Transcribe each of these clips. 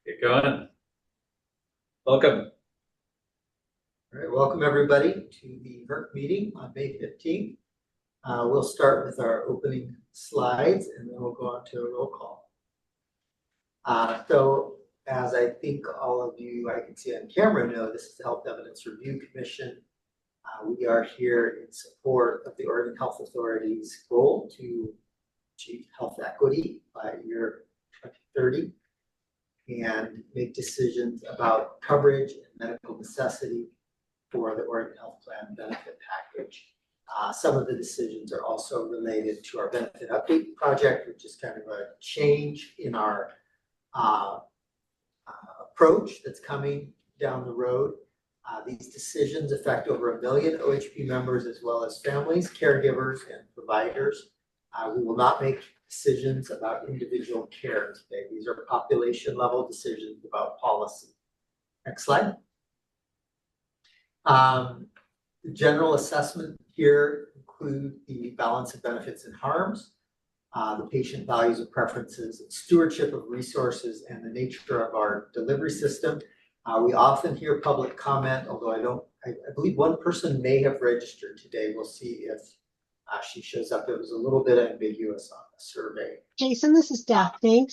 Get going. Welcome. All right, welcome everybody to the HERC meeting on May 15th. We'll start with our opening slides and then we'll go on to a roll call. So as I think all of you I can see on camera know, this is the Health Evidence Review Commission. We are here in support of the Oregon Health Authority's goal to achieve health equity by year 2030 and make decisions about coverage and medical necessity for the Oregon Health Plan benefit package. Some of the decisions are also related to our benefit update project, which is kind of a change in our approach that's coming down the road. These decisions affect over 1 million OHP members as well as families, caregivers, and providers. We will not make decisions about individual care today. These are population level decisions about policy. Next slide. The general assessment here include the balance of benefits and harms, the patient values and preferences, stewardship of resources, and the nature of our delivery system. We often hear public comment, although I believe one person may have registered today. We'll see if she shows up. It was a little bit ambiguous on the survey. Jason, this is Daphne.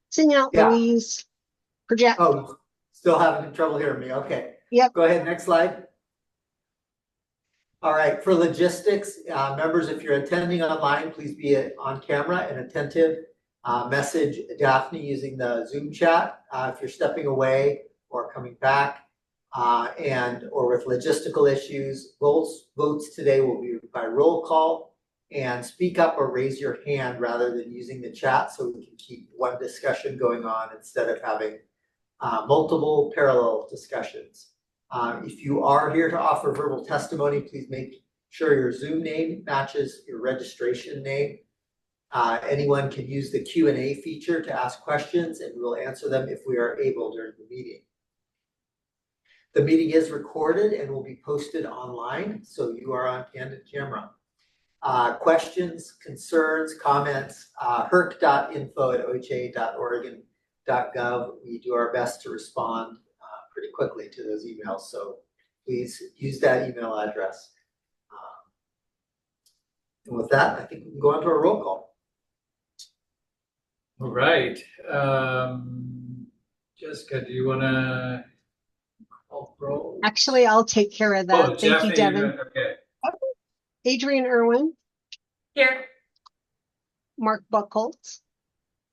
Sing out, Yeah. Louise. Project. Oh, still having trouble hearing me. Okay. Yep. Go ahead, next slide. All right, for logistics, members, if you're attending online, please be on camera and attentive. Message Daphne using the Zoom chat if you're stepping away or coming back. Or with logistical issues, votes today will be by roll call, and speak up or raise your hand rather than using the chat so we can keep one discussion going on instead of having multiple parallel discussions. If you are here to offer verbal testimony, please make sure your Zoom name matches your registration name. Anyone can use the Q&A feature to ask questions, and we will answer them if we are able during the meeting. The meeting is recorded and will be posted online, so you are on candid camera. Questions, concerns, comments, herc.info@oha.oregon.gov. We do our best to respond pretty quickly to those emails, so please use that email address. And with that, I think we can go on to our roll call. All right. Jessica, do you want to call roll? Actually, I'll take care of that. Thank Daphne, you, Devin. Okay. Adrian Irwin. Here. Mark Buckholtz.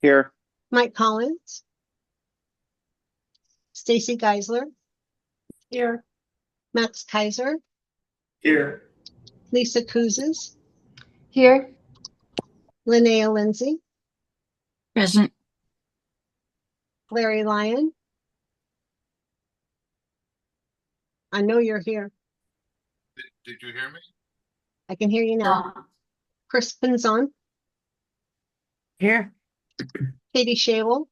Here. Mike Collins. Stacy Geisler. Here. Max Kaiser. Here. Lisa Kouzes. Here. Linnea Lindsay. Present. Larry Lyon. I know you're here. Did you hear me? I can hear you now. Chris Pinzon. Here. Katie Shavel.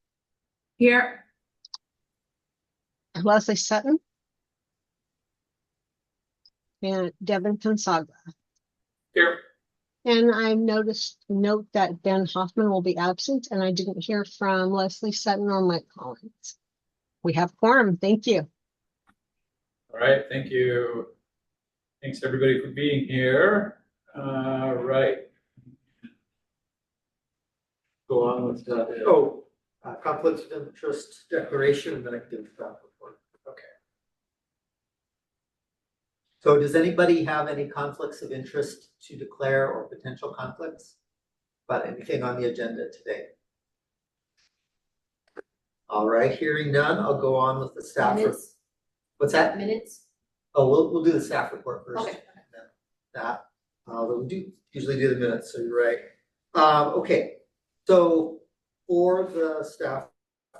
Here. Leslie Sutton. And Devin Consagra. Here. And I note that Ben Hoffman will be absent, and I didn't hear from Leslie Sutton or Mike Collins. We have quorum. Thank you. All right. Thank you. Thanks everybody for being here. Right. Go on with the Conflicts of interest declaration, and then I can do the staff report. Okay. So does anybody have any conflicts of interest to declare or potential conflicts about anything on the agenda today? All right, hearing none, I'll go on with the staff report. What's that? Minutes. Oh, we'll do the staff report first. Okay. And then that, we do usually do the minutes, so you're right. Okay, so for the staff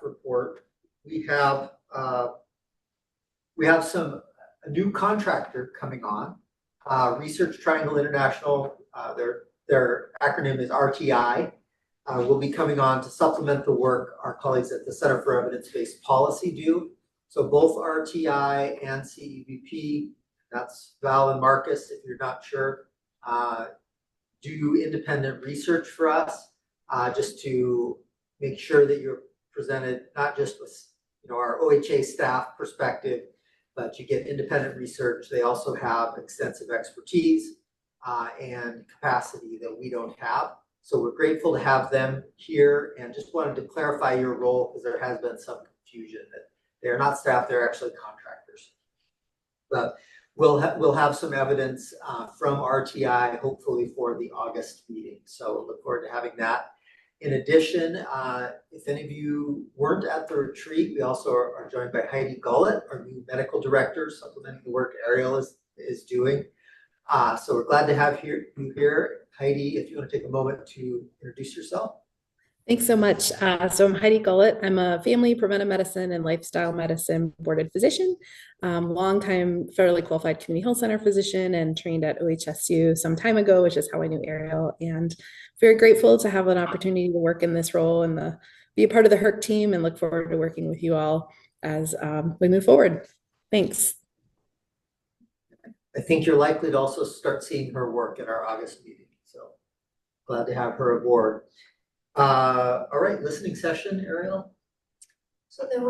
report, we have a new contractor coming on, Research Triangle International. Their acronym is RTI. Will be coming on to supplement the work our colleagues at the Center for Evidence-Based Policy do. So both RTI and CEBP, that's Val and Marcus, if you're not sure, do independent research for us, just to make sure that you're presented not just with, our OHA staff perspective, but you get independent research. They also have extensive expertise and capacity that we don't have. So we're grateful to have them here, and just wanted to clarify your role because there has been some confusion that they're not staff, they're actually contractors. But we'll have some evidence from RTI hopefully for the August meeting. So look forward to having that. In addition, if any of you weren't at the retreat, we also are joined by Heidi Gullett, our new medical director, supplementing the work Ariel is doing. So we're glad to have you here. Heidi, if you want to take a moment to introduce yourself. Thanks so much. So I'm Heidi Gullett. I'm a family preventive medicine and lifestyle medicine boarded physician, longtime federally qualified community health center physician, and trained at OHSU some time ago, which is how I knew Ariel. And very grateful to have an opportunity to work in this role and be a part of the HERC team, and look forward to working with you all as we move forward. Thanks. I think you're likely to also start seeing her work at our August meeting. So glad to have her aboard. All right, listening session, Ariel. So there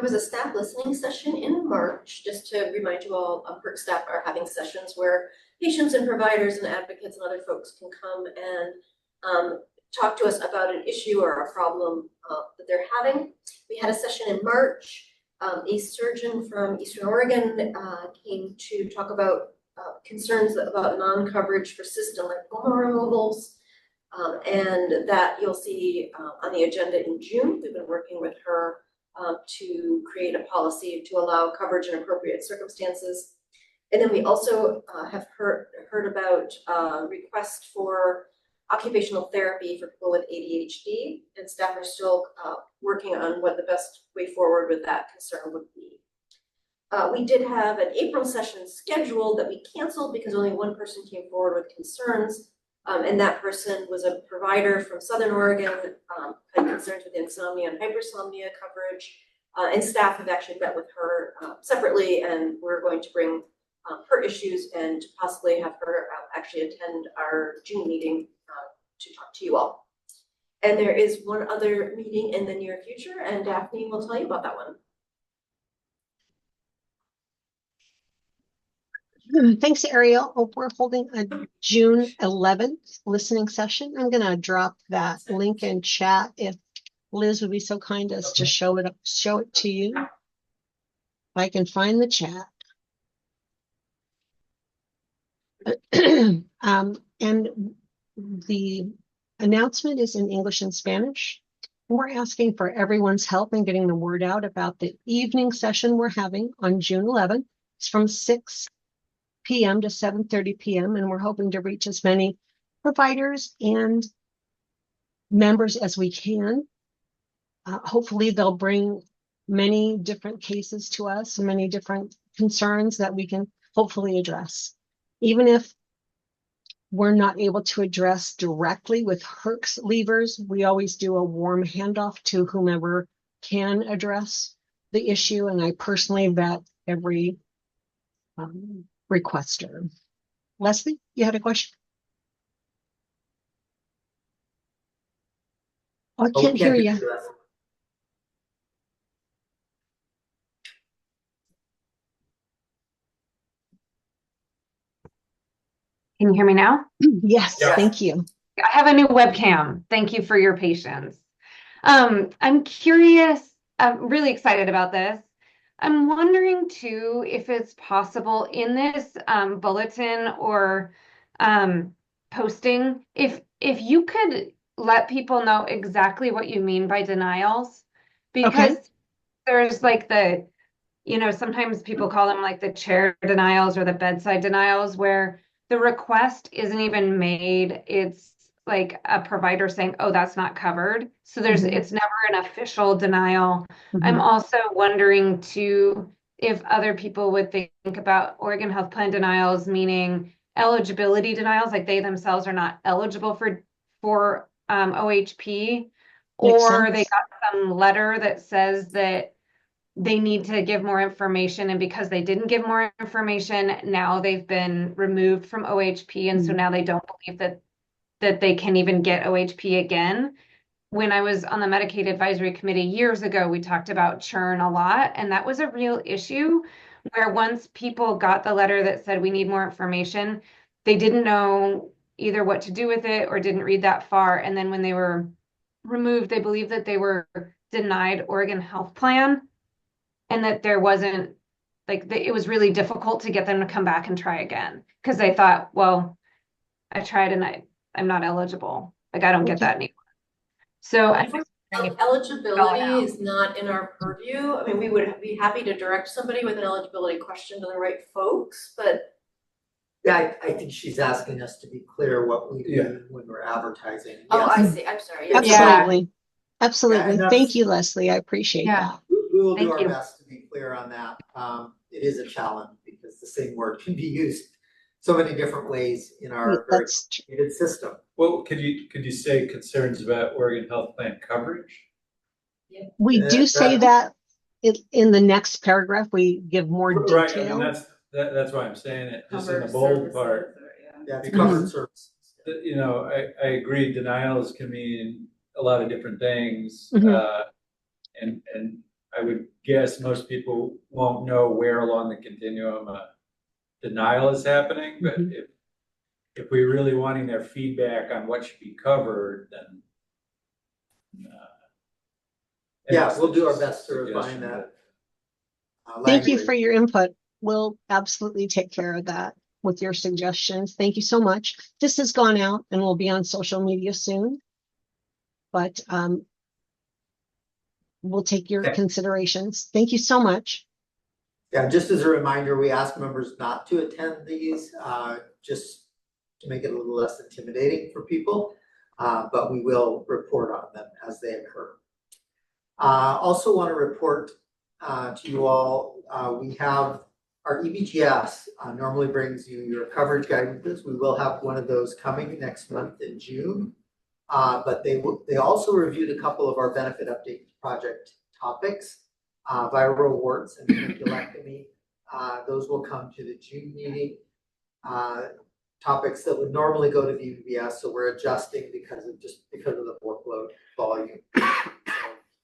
was a staff listening session in March, just to remind you all, HERC staff are having sessions where patients and providers and advocates and other folks can come and talk to us about an issue or a problem that they're having. We had a session in March. A surgeon from Eastern Oregon came to talk about concerns about non-coverage for cyst and lipoma removals. And that you'll see on the agenda in June. We've been working with her to create a policy to allow coverage in appropriate circumstances. And then we also have heard about request for occupational therapy for people with ADHD, and staff are still working on what the best way forward with that concern would be. We did have an April session scheduled that we canceled because only one person came forward with concerns. And that person was a provider from Southern Oregon, had concerns with insomnia and hypersomnia coverage. And staff have actually met with her separately, and we're going to bring her issues and possibly have her actually attend our June meeting to talk to you all. And there is one other meeting in the near future, and Daphne will tell you about that one. Thanks, Ariel. Oh, we're holding a June 11th listening session. I'm going to drop that link in chat if Liz would be so kind as to show it to you. If I can find the chat. And the announcement is in English and Spanish. We're asking for everyone's help in getting the word out about the evening session we're having on June 11th. It's from 6 p.m. to 7:30 p.m. and we're hoping to reach as many providers and members as we can. Hopefully they'll bring many different cases to us, many different concerns that we can hopefully address. Even if we're not able to address directly with HERC's levers, we always do a warm handoff to whomever can address the issue, and I personally vet every requester. Leslie, you had a question? Oh, I can't hear you. Can you hear me now? Yes, thank you. I have a new webcam. Thank you for your patience. I'm curious, I'm really excited about this. I'm wondering too if it's possible in this bulletin or posting, if you could let people know exactly what you mean by denials, because there's like the, sometimes people call them like the chair denials or the bedside denials, where the request isn't even made. It's like a provider saying, oh, that's not covered. So it's never an official denial. I'm also wondering too, if other people would think about Oregon Health Plan denials, meaning eligibility denials, like they themselves are not eligible for OHP, or they got some letter that says that they need to give more information, and because they didn't give more information, now they've been removed from OHP, and so now they don't believe that they can even get OHP again. when I was on the Medicaid Advisory Committee years ago, we talked about churn a lot, and that was a real issue where once people got the letter that said we need more information, they didn't know either what to do with it or didn't read that far. And then when they were removed, they believed that they were denied Oregon Health Plan and that there wasn't it was really difficult to get them to come back and try again because they thought, well, I tried and I'm not eligible. Like I don't get that anymore. So I'm just wondering if Eligibility is not in our purview. I mean, we would be happy to direct somebody with an eligibility question to the right folks, but Yeah, I think she's asking us to be clear what we do when we're advertising. oh, I Yes, see. I'm sorry. Yeah. Absolutely. Yeah, Absolutely. and Thank you, Leslie. I appreciate Yeah. that. we will do Thank our you. best to be clear on that. It is a challenge because the same word can be used so many different ways in our very That's true. complicated system. Well, could you say concerns about Oregon Health Plan coverage? We do say that in the next paragraph, we give more Right, I mean, detail. that's why I'm saying it, just in the Covered bold services part. Yeah, it's Because- covered services. You know, I agree, denials can mean a lot of different things. Mhm. And I would guess most people won't know where along the continuum a denial is happening, but Mhm. if we're really wanting their feedback on what should be covered, then. Yeah, we'll do our best to Suggestion. refine that. Thank you language. for your input. We'll absolutely take care of that with your suggestions. Thank you so much. This has gone out and will be on social media soon. But we'll take your Okay. considerations. Thank you so much. Yeah, just as a reminder, we ask members not to attend these, just to make it a little less intimidating for people. But we will report on them as they occur. Also want to report to you all, we have our EBGS normally brings you your coverage guidances. We will have one of those coming next month in June. But they also reviewed a couple of our benefit update project topics, viral warts and maniculectomy. Those will come to the June meeting. Topics that would normally go to the EBS, so we're adjusting because of the workload volume. So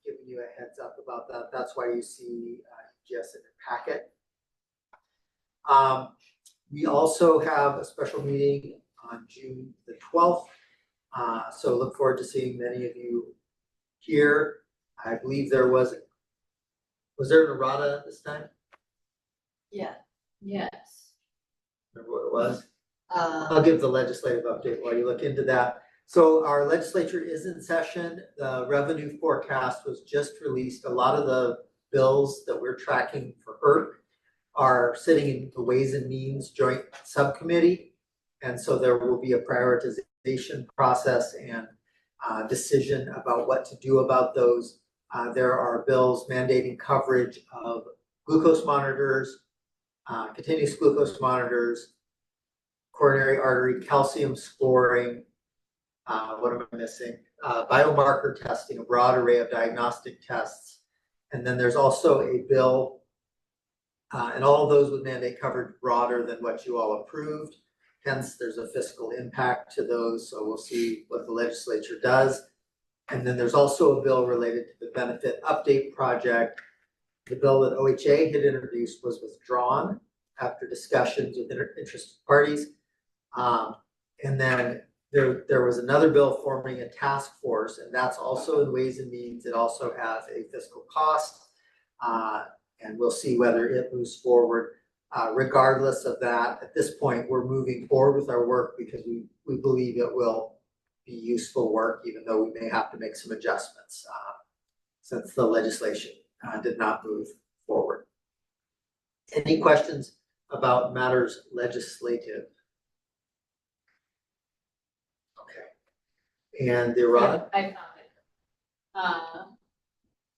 giving you a heads up about that. That's why you see EBS in your packet. We also have a special meeting on June the 12th. So look forward to seeing many of you here. I believe was there an errata this time? yeah, yes. Remember what it was? I'll give the legislative update while you look into that. So our legislature is in session. The revenue forecast was just released. A lot of the bills that we're tracking for ERC are sitting in the Ways and Means Joint Subcommittee. And so there will be a prioritization process and decision about what to do about those. There are bills mandating coverage of glucose monitors, continuous glucose monitors, coronary artery calcium scoring. What am I missing? Biomarker testing, a broad array of diagnostic tests. And then there's also a bill, and all of those would mandate coverage broader than what you all approved. Hence, there's a fiscal impact to those, so we'll see what the legislature does. And then there's also a bill related to the benefit update project. The bill that OHA had introduced was withdrawn after discussions with interested parties. And then there was another bill forming a task force, and that's also in Ways and Means. It also has a fiscal cost, and we'll see whether it moves forward. Regardless of that, at this point, we're moving forward with our work because we believe it will be useful work, even though we may have to make some adjustments since the legislation did not move forward. Any questions about matters legislative? Okay. And the errata? I found it.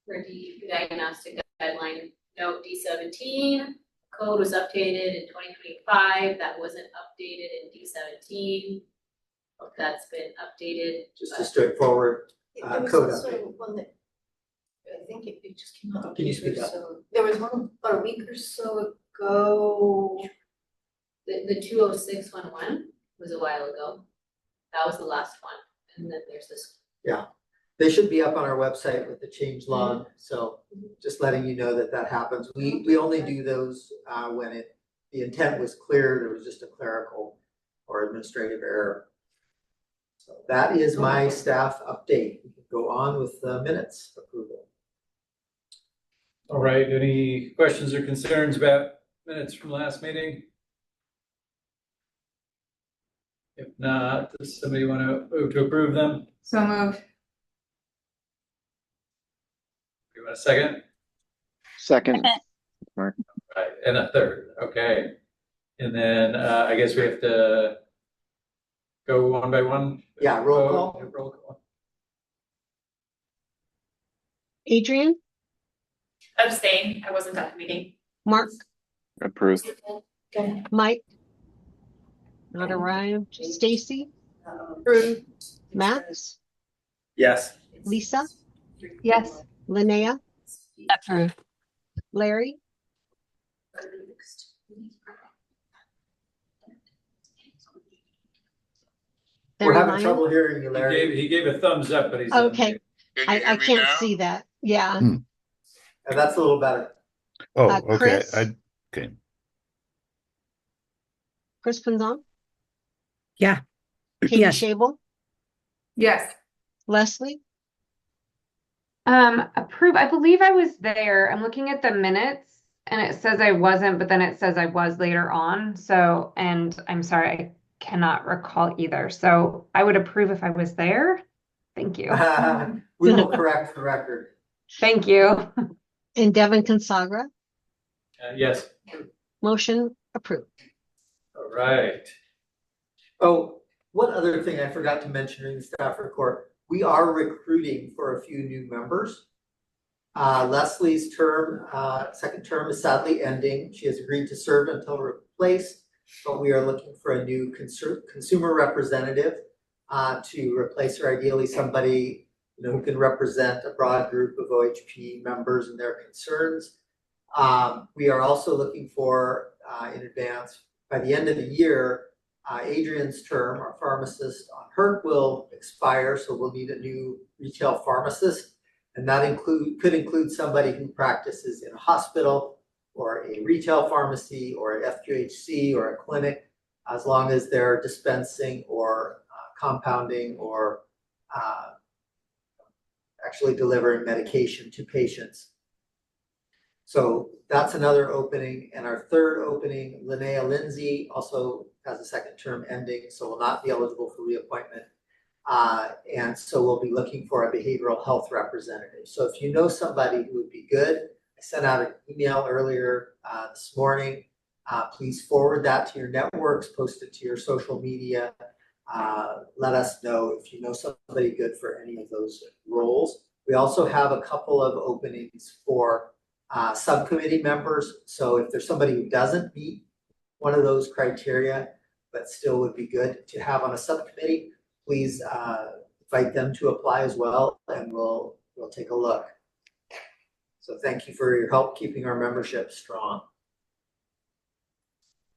For diagnostic guideline note D17, code was updated in 2025. That wasn't updated in D17. That's been updated. Just a straightforward There was code also update. one that, I think it just came out. Can you a week speak or up? so. There was one about a week or so ago. The 20611 was a while ago. That was the last one. And then there's this. Yeah. They should be up on our website with the change log, so just letting you know that that happens. We only do those when the intent was clear, there was just a clerical or administrative error. So that is my staff update. We can go on with the minutes approval. All right, any questions or concerns about minutes from last meeting? If not, does somebody want to move to approve them? So moved. You want a second? Second. Right, and a third, okay. And then I guess we have to go one by one. Yeah, roll call. Roll call. Adrian, Abstain, I wasn't at the meeting. Mark, Approved. Mike. Not arrived. Stacy, Approved. Max, Yes. Lisa, Yes. Linnea, Approved. Larry, We're Larry having Lyon. trouble hearing you, Larry. He gave a thumbs up, but he's. Okay. Can you I hear me can't now? see that. Yeah. And that's a little better. Oh, okay. Chris? Okay. Chris Pinzon, Yeah. Katie Yes. Shable, Yes. Leslie, Approve. I believe I was there. I'm looking at the minutes and it says I wasn't, but then it says I was later on. So, and I'm sorry, I cannot recall either. So I would approve if I was there. Thank you. We will correct the record. Thank you. and Devin Consagra. Yes, Motion approved. all right. Oh, one other thing I forgot to mention in the staff report, we are recruiting for a few new members. Leslie's term, second term is sadly ending. She has agreed to serve until replaced, but we are looking for a new consumer representative to replace her, ideally somebody who can represent a broad group of OHP members and their concerns. We are also looking for, in advance, by the end of the year, Adrian's term, our pharmacist on HERC will expire, so we'll need a new retail pharmacist. And that could include somebody who practices in a hospital or a retail pharmacy or an FQHC or a clinic, as long as they're dispensing or compounding or actually delivering medication to patients. So that's another opening. And our third opening, Linnea Lindsay, also has a second term ending, so will not be eligible for reappointment. And so we'll be looking for a behavioral health representative. So if you know somebody who would be good, I sent out an email earlier this morning. Please forward that to your networks, post it to your social media. Let us know if you know somebody good for any of those roles. We also have a couple of openings for subcommittee members. So if there's somebody who doesn't meet one of those criteria, but still would be good to have on a subcommittee, please invite them to apply as well, and we'll take a look. So thank you for your help keeping our membership strong.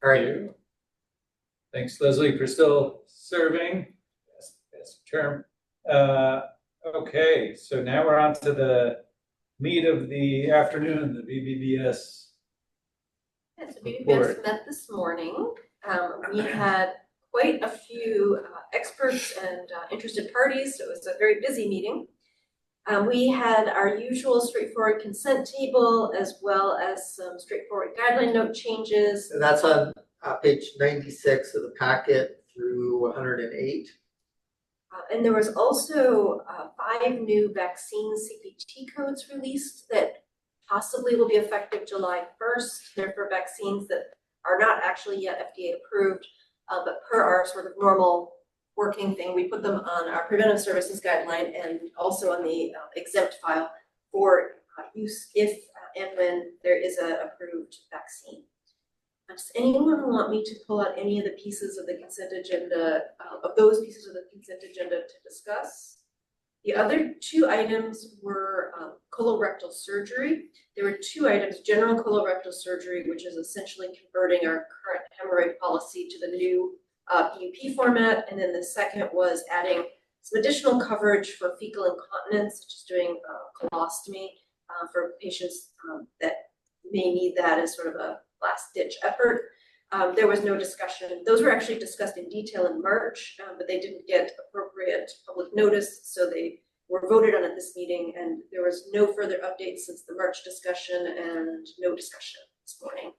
All right. Thanks, Leslie, for still serving. Yes, term. Okay, so now we're on to the meat of the afternoon, the BBBS. Yes, we met this morning. We had quite a few experts and interested parties, so it was a very busy meeting. We had our usual straightforward consent table, as well as some straightforward guideline note changes. And that's on page 96 of the packet through 108. And there was also 5 new vaccine CPT codes released that possibly will be effective July 1st. They're for vaccines that are not actually yet FDA approved, but per our sort of normal working thing, we put them on our preventive services guideline and also on the exempt file for use if and when there is an approved vaccine. Does anyone want me to pull out any of the pieces of the consent agenda, of those pieces of the consent agenda to discuss? The other 2 items were colorectal surgery. There were 2 items, general colorectal surgery, which is essentially converting our current hemorrhoid policy to the new PUP format. And then the second was adding some additional coverage for fecal incontinence, such as doing colostomy for patients that may need that as sort of a last ditch effort. There was no discussion. Those were actually discussed in detail in March, but they didn't get appropriate public notice, so they were voted on at this meeting, and there was no further updates since the March discussion and no discussion this morning.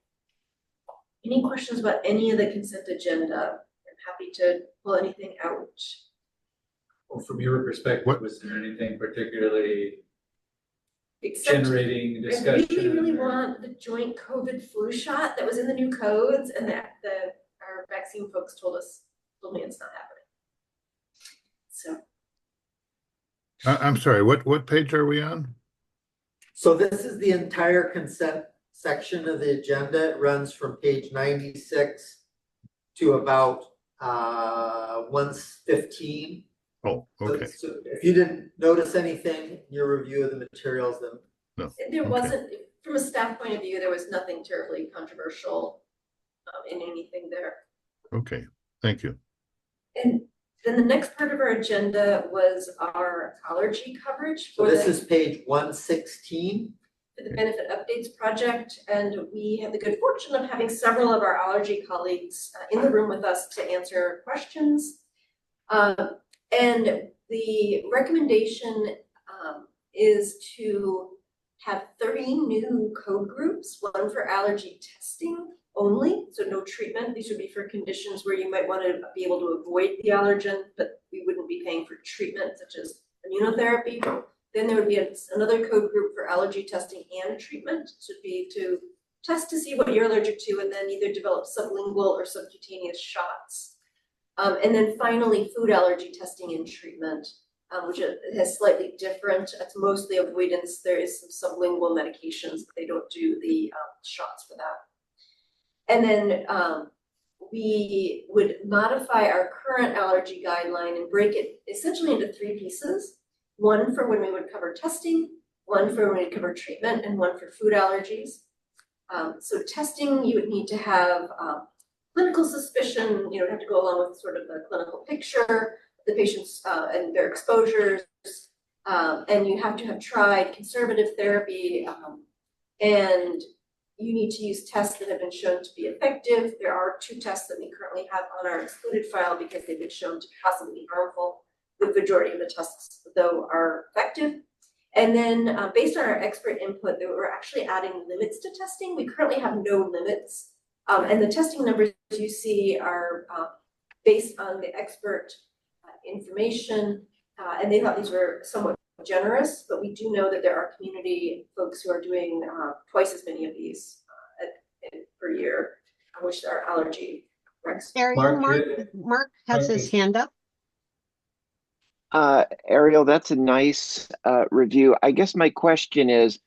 Any questions about any of the consent agenda? I'm happy to pull anything out. Well, from your perspective, was there anything particularly Except generating I discussion? really or- want the joint COVID flu shot that was in the new codes, and that our vaccine folks told me it's not happening. So I'm sorry, what page are we on? So this is the entire consent section of the agenda. It runs from page 96 to about 115. Oh, okay. So if you didn't notice anything in your review of the materials, then there Okay. wasn't, from a staff point of view, there was nothing terribly controversial in anything there. Okay, thank you. And then the next part of our agenda was our allergy coverage so for this the is page 116. Benefit Updates Project, and we had the good fortune of having several of our allergy colleagues in the room with us to answer questions. And the recommendation is to have 30 new code groups, one for allergy testing only, so no treatment. These would be for conditions where you might want to be able to avoid the allergen, but we wouldn't be paying for treatment such as immunotherapy. Then there would be another code group for allergy testing and treatment. This would be to test to see what you're allergic to and then either develop sublingual or subcutaneous shots. And then finally, food allergy testing and treatment, which has slightly different. It's mostly avoidance. There is some sublingual medications, but they don't do the shots for that. And then we would modify our current allergy guideline and break it essentially into 3 pieces. One for when we would cover testing, one for when we cover treatment, and one for food allergies. So testing, you would need to have clinical suspicion, you know, have to go along with sort of the clinical picture, the patients and their exposures, and you have to have tried conservative therapy, and you need to use tests that have been shown to be effective. There are 2 tests that we currently have on our excluded file because they've been shown to possibly be harmful. The majority of the tests, though, are effective. And then based on our expert input, we're actually adding limits to testing. We currently have no limits. And the testing numbers you see are based on the expert information. And they thought these were somewhat generous, but we do know that there are community folks who are doing twice as many of these per year, which are allergy recs. Ariel, Mark, Mark has his hand up. Ariel, that's a nice review. I guess my question is,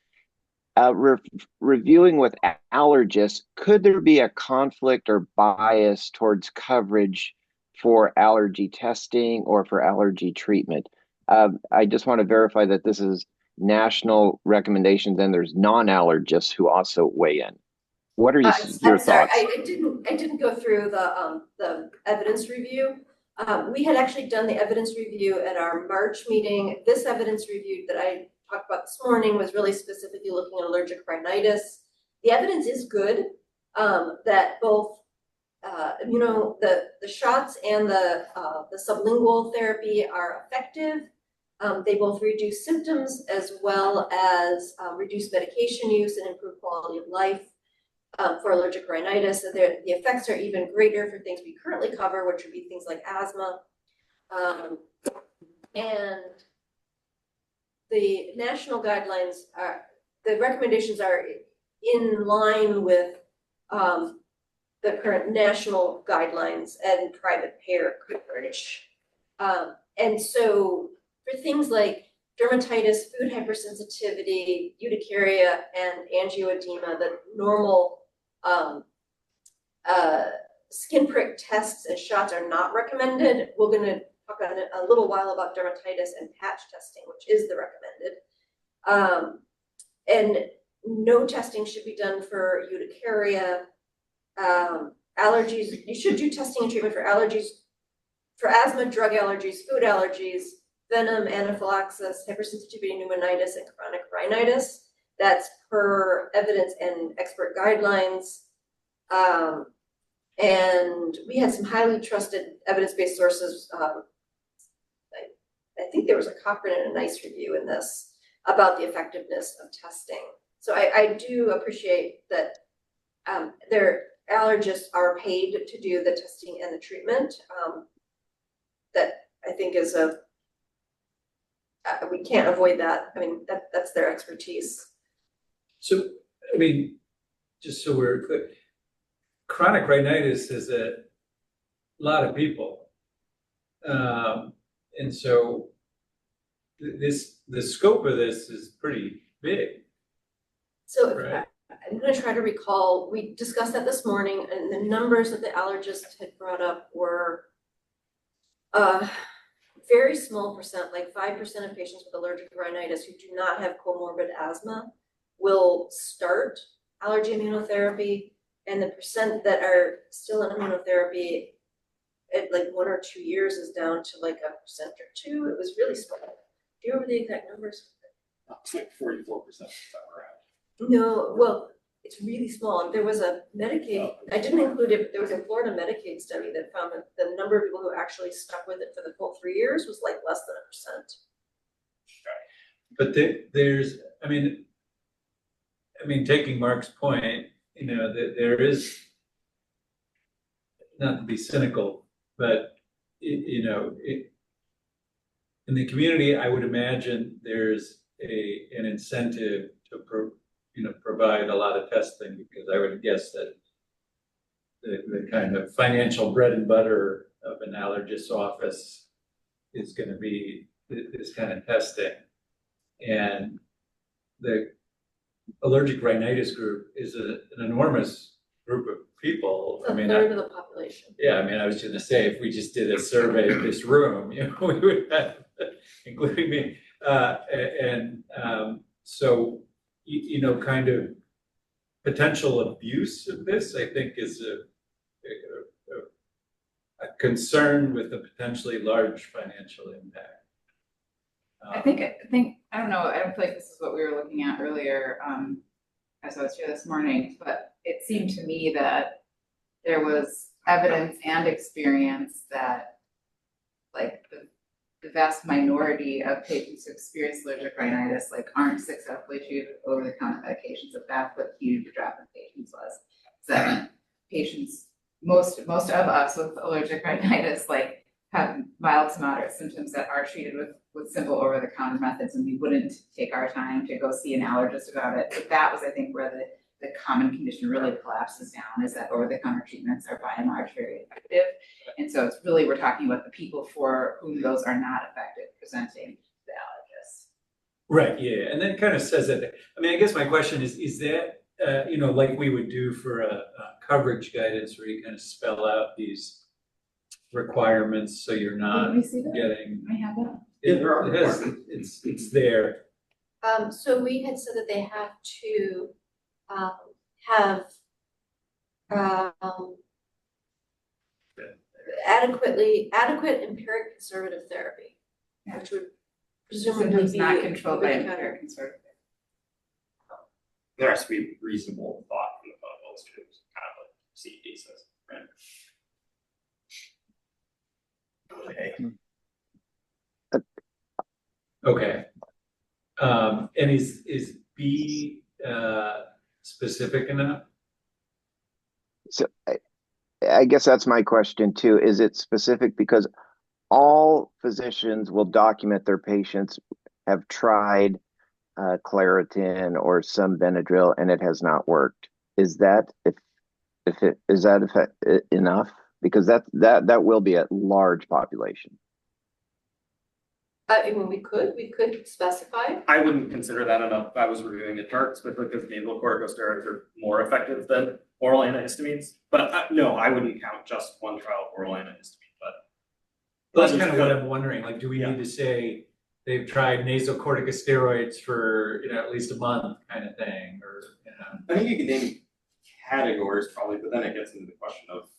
reviewing with allergists, could there be a conflict or bias towards coverage for allergy testing or for allergy treatment? I just want to verify that this is national recommendations and there's non-allergists who also weigh in. What are your I'm sorry, thoughts? I didn't go through the evidence review. We had actually done the evidence review at our March meeting. This evidence review that I talked about this morning was really specifically looking at allergic rhinitis. The evidence is good, that both the shots and the sublingual therapy are effective. They both reduce symptoms as well as reduce medication use and improve quality of life. For allergic rhinitis, so the effects are even greater for things we currently cover, which would be things like asthma. And the national guidelines the recommendations are in line with the current national guidelines and private payer coverage. And so for things like dermatitis, food hypersensitivity, urticaria, and angioedema, the normal skin prick tests and shots are not recommended. We're going to talk in a little while about dermatitis and patch testing, which is the recommended. And no testing should be done for urticaria. Allergies, you should do testing and treatment for allergies for asthma, drug allergies, food allergies, venom, anaphylaxis, hypersensitivity, pneumonitis, and chronic rhinitis. That's per evidence and expert guidelines. And we had some highly trusted evidence-based sources. I think there was a Cochrane and a NICE review in this about the effectiveness of testing. So I do appreciate that their allergists are paid to do the testing and the treatment. That I think is we can't avoid that. I mean, that's their expertise. So, I mean, just so we're clear, chronic rhinitis is a lot of people. And so the scope of this is pretty big. So Right. I'm gonna try to recall, we discussed that this morning, and the numbers that the allergist had brought up were very small percent, like 5% of patients with allergic rhinitis who do not have comorbid asthma will start allergy immunotherapy, and the percent that are still in immunotherapy at like 1 or 2 years is down to like 1% or 2%. It was really small. Do you remember the exact numbers? It's like 44% time around. No, well, it's really small. There was a Medicaid, I didn't include it, but there was a Florida Medicaid study that found that the number of people who actually stuck with it for the full 3 years was like less than 1%. But there's, I mean, taking Mark's point, you know, that there is, not to be cynical, but in the community, I would imagine there's an incentive to provide a lot of testing, because I would guess that the kind of financial bread and butter of an allergist's office is going to be this kind of testing. And the allergic rhinitis group is an enormous group of people. It's a third of the population. Yeah, I mean, I was going to say, if we just did a survey of this room, we would have, including me, so kind of potential abuse of this, I think, is a concern with a potentially large financial impact. I don't know, I don't feel like this is what we were looking at earlier, as I was here this morning, but it seemed to me that there was evidence and experience that like the vast minority of patients who experience allergic rhinitis aren't successfully treated with over-the-counter medications. That's what huge drop in patients was. So that patients, most of us with allergic rhinitis have mild to moderate symptoms that are treated with simple over-the-counter methods, and we wouldn't take our time to go see an allergist about it. But that was, I think, where the common condition really collapses down, is that over-the-counter treatments are by and large very effective. And so it's really, we're talking about the people for whom those are not effective presenting to the allergist. Right, yeah, and then it kind of says that, I mean, I guess my question is that, like we would do for a coverage guidance where you kind of spell out these requirements so you're not Did we see that? getting. I have that. It is, it's there. So we had said that they have to have adequate empiric conservative therapy, which would presumably Symptoms be not controlled by over-the-counter. empiric conservative. There has to be reasonable thought from the clinicals to kind of like CED says, right? Okay. And is B specific enough? So I guess that's my question too. Is it specific? Because all physicians will document their patients have tried Claritin or some Benadryl and it has not worked. Is that enough? Because that will be a large population. I mean, we could specify. I wouldn't consider that enough if I was reviewing the charts, but because nasal corticosteroids are more effective than oral antihistamines. But no, I wouldn't count just one trial of oral antihistamine. But That's kind of what I'm wondering. Like, do we need to say they've tried nasal corticosteroids for at least a month, kind of thing, or I think you can name categories probably, but then it gets into the question of,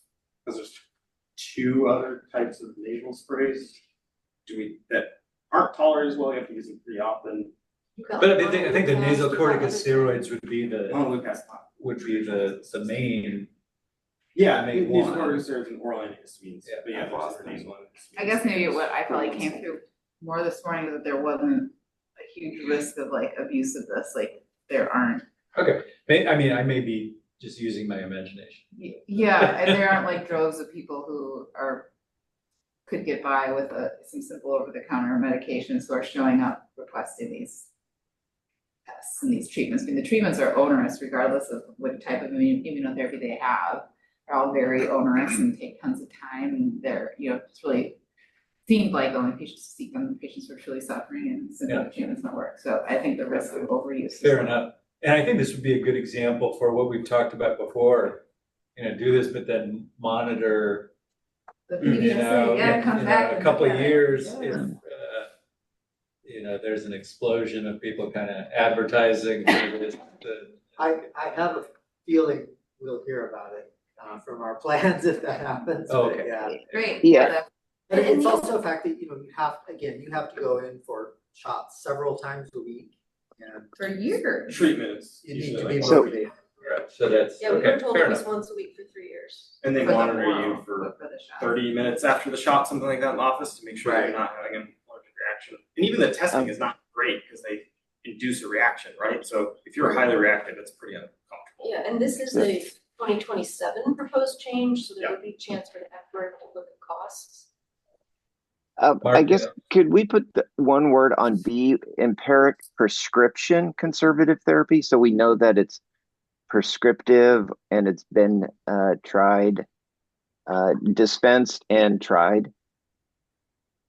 because there's two other types of nasal sprays. That aren't tolerated as well, you have to use them pretty often. But I think the nasal corticosteroids would be the main. Yeah, Main nasal one. corticosteroids and oral antihistamines, Yeah. but yeah, there's other nasal antihistamines. I guess maybe what I felt like came through more this morning is that there wasn't a huge risk of like abuse of this, like there aren't. Okay, I mean, I may be just using my imagination. Yeah, and there aren't like droves of people who could get by with some simple over-the-counter medications who are showing up requesting these tests and these treatments. I mean, the treatments are onerous regardless of what type of immunotherapy they have. They're all very onerous and take tons of time, and they're, it's really seemed like only patients who seek them, patients who are truly suffering, and simple treatments don't work. So I think the risk of overuse. Fair enough. And I think this would be a good example for what we've talked about before. Do this, but then monitor, The PDSA, come back. a couple of years, Yeah. if, there's an explosion of people kind of advertising for this, I have a feeling we'll hear about it from our plans if that happens. Oh, but okay. Yeah. Great. Yeah. But it's also a fact that, you have to go in for shots several times a week. And For years. Treatments. you need usually to be like- motivated. so that's, Yeah, we okay, were told fair at least enough. once a week for 3 years. And they For the monitor oral, you for but the shot. 30 minutes after the shot, something like that in the office to make sure that Right. you're not having an allergic reaction. And even the testing is not great because they induce a reaction, right? So if you're highly reactive, it's pretty uncomfortable. Yeah, and this is a 2027 proposed change, so there Yeah. would be a chance for the effort to look at costs. I Mark, guess, yeah. could we put the one word on B, empiric prescription conservative therapy? So we know that it's prescriptive and it's been tried, dispensed and tried.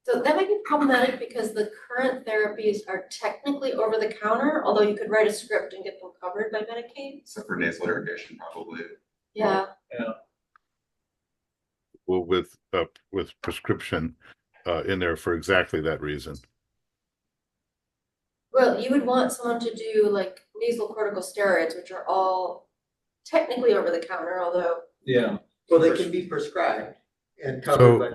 So that might be problematic because the current therapies are technically over the counter, although you could write a script and get them covered by Medicaid. Except for nasal irrigation, probably. Yeah, Well, with prescription in there for exactly that reason. well, you would want someone to do like nasal corticosteroids, which are all technically over the counter, although Yeah, Well, they can be prescribed and So- covered by.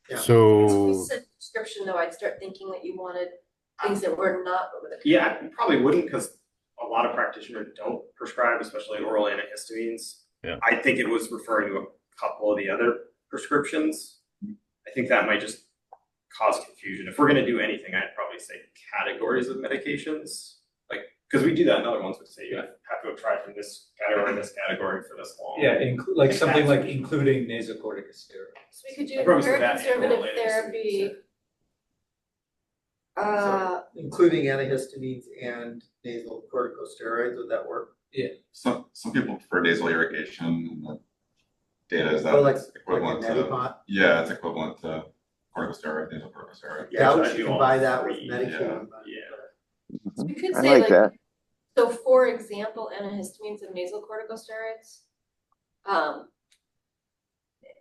Yeah. if So, we said prescription though, I'd start thinking that you wanted things that were not over the counter. Yeah, you probably wouldn't because a lot of practitioners don't prescribe, especially oral antihistamines. Yeah. I think it was referring to a couple of the other prescriptions. I think that might just cause confusion. If we're gonna do anything, I'd probably say categories of medications. Like, because we do that in other ones, we say you have to have tried from this category to this category for this long. yeah, like something like including nasal corticosteroids. So we could do I'd probably say very that and oral conservative therapy. Including antihistamines and nasal corticosteroids, would that work? Some people prefer nasal irrigation, and the data is Or like that it's equivalent a to, Medipont? yeah, it's equivalent to corticosteroid, nasal corticosteroid. Yeah, Which we I should do all buy that with three, Medicaid. yeah. So we could I say like like, that. so for example, antihistamines and nasal corticosteroids.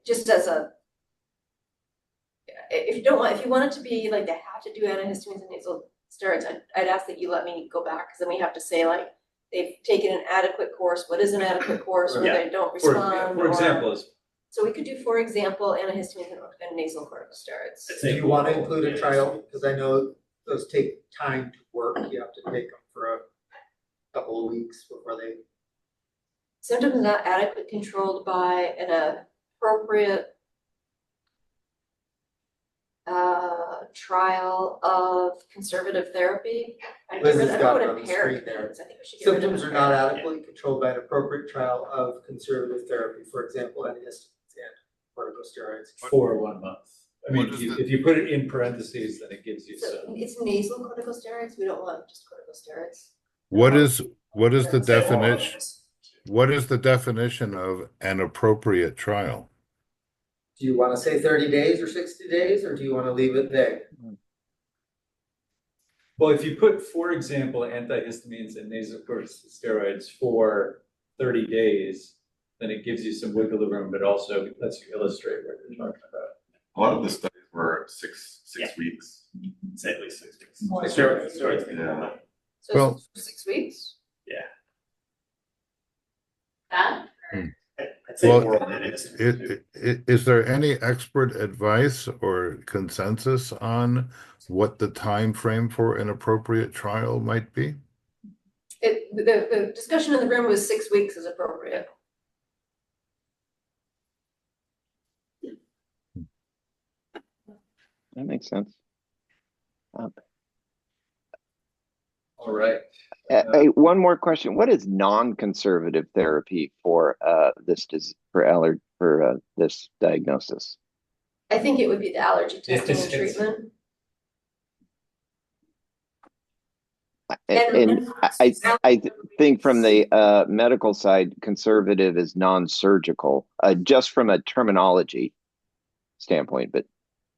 Just as a. If you want it to be like they have to do antihistamines and nasal steroids, I'd ask that you let me go back, because then we have to say like, they've taken an adequate course, what is an adequate course, where Yeah. they don't For respond, for or- example, is So we could do, for example, antihistamines and nasal corticosteroids. I'd Do say you wanna oral include a trial? antihistamines. Cause I know those take time to work, you have to take them for a couple of weeks before they. Symptoms not adequately controlled by an appropriate trial of conservative therapy. I Liz don't has know got what it on the impaired screen there. means. I think we should get rid of Symptoms are not impaired. adequately controlled by an appropriate trial of conservative therapy, for example, antihistamines and corticosteroids. for 1 month. I mean, What is if you put it in parentheses, then it gives you So some. it's nasal corticosteroids, we don't want just corticosteroids. what is the Say oral definition? antihistamines. What is the definition of an appropriate trial? Do you wanna say 30 days or 60 days, or do you wanna leave it there? Well, if you put, for example, antihistamines and nasal corticosteroids for 30 days, then it gives you some wiggle room, but also lets you illustrate what you're talking about. A lot of the studies were six Yeah. weeks. Say at least 6 weeks. More. Steroids. Yeah. So Well- 6 weeks? That, I I'd say Well, more than it is. is there any expert advice or consensus on what the time frame for an appropriate trial might be? The discussion in the room was 6 weeks is appropriate. That makes sense. All right. Hey, one more question. What is non-conservative therapy for this diagnosis? I think it would be the allergy testing and It's- treatment. And I think from the medical side, conservative is non-surgical, just from a terminology standpoint, but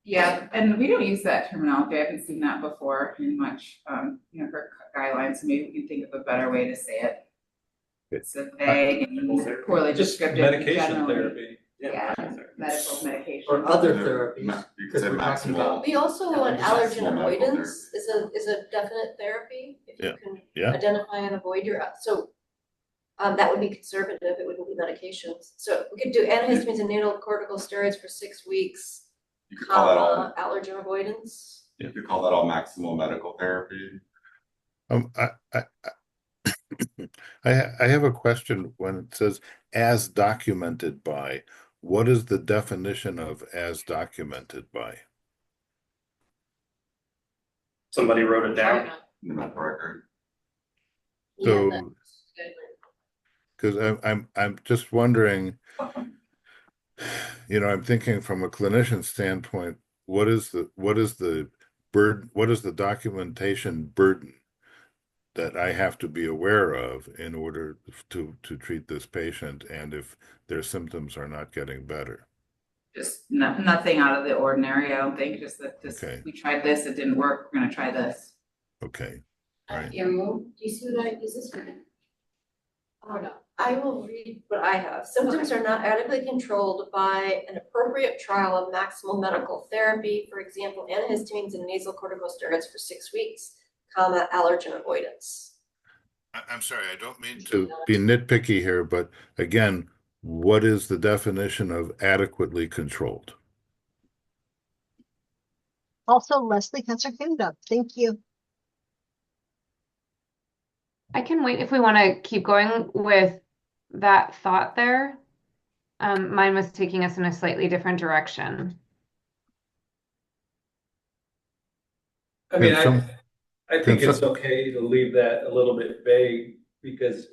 Yeah, and we don't use that terminology. I haven't seen that before in much, for guidelines. So maybe we can think of a better way to say it. It's a vague and poorly Just descriptive. medication generally. therapy. Yeah, medical medication. Or other Yeah. therapies, You could because say we're talking about. We also want Allergy allergen medical avoidance is a definite therapy. If you can Yeah. identify and avoid that would be conservative, it wouldn't be medications. So we could do antihistamines and nasal corticosteroids for 6 weeks, You could call that all, allergen avoidance. you could call that all maximal medical therapy. I have a question when it says as documented by. What is the definition of as documented by? Somebody wrote it down. In the medical record. So, Yeah, that's good. because I'm just wondering, I'm thinking from a clinician standpoint, what is the burden, what is the documentation burden that I have to be aware of in order to treat this patient, and if their symptoms are not getting better? Just nothing out of the ordinary, I don't think, just that Okay. we tried this, it didn't work, we're gonna try this. Okay, all right. Do you see what is this one? I will read what I have. Symptoms are not adequately controlled by an appropriate trial of maximal medical therapy, for example, antihistamines and nasal corticosteroids for 6 weeks, allergen avoidance. I'm sorry, I don't mean to be nitpicky here, but again, what is the definition of adequately controlled? Also, Leslie has her hand up. Thank you. I can wait if we want to keep going with that thought there. Mine was taking us in a slightly different direction. I mean, Can I think can it's okay to leave that a little bit vague, because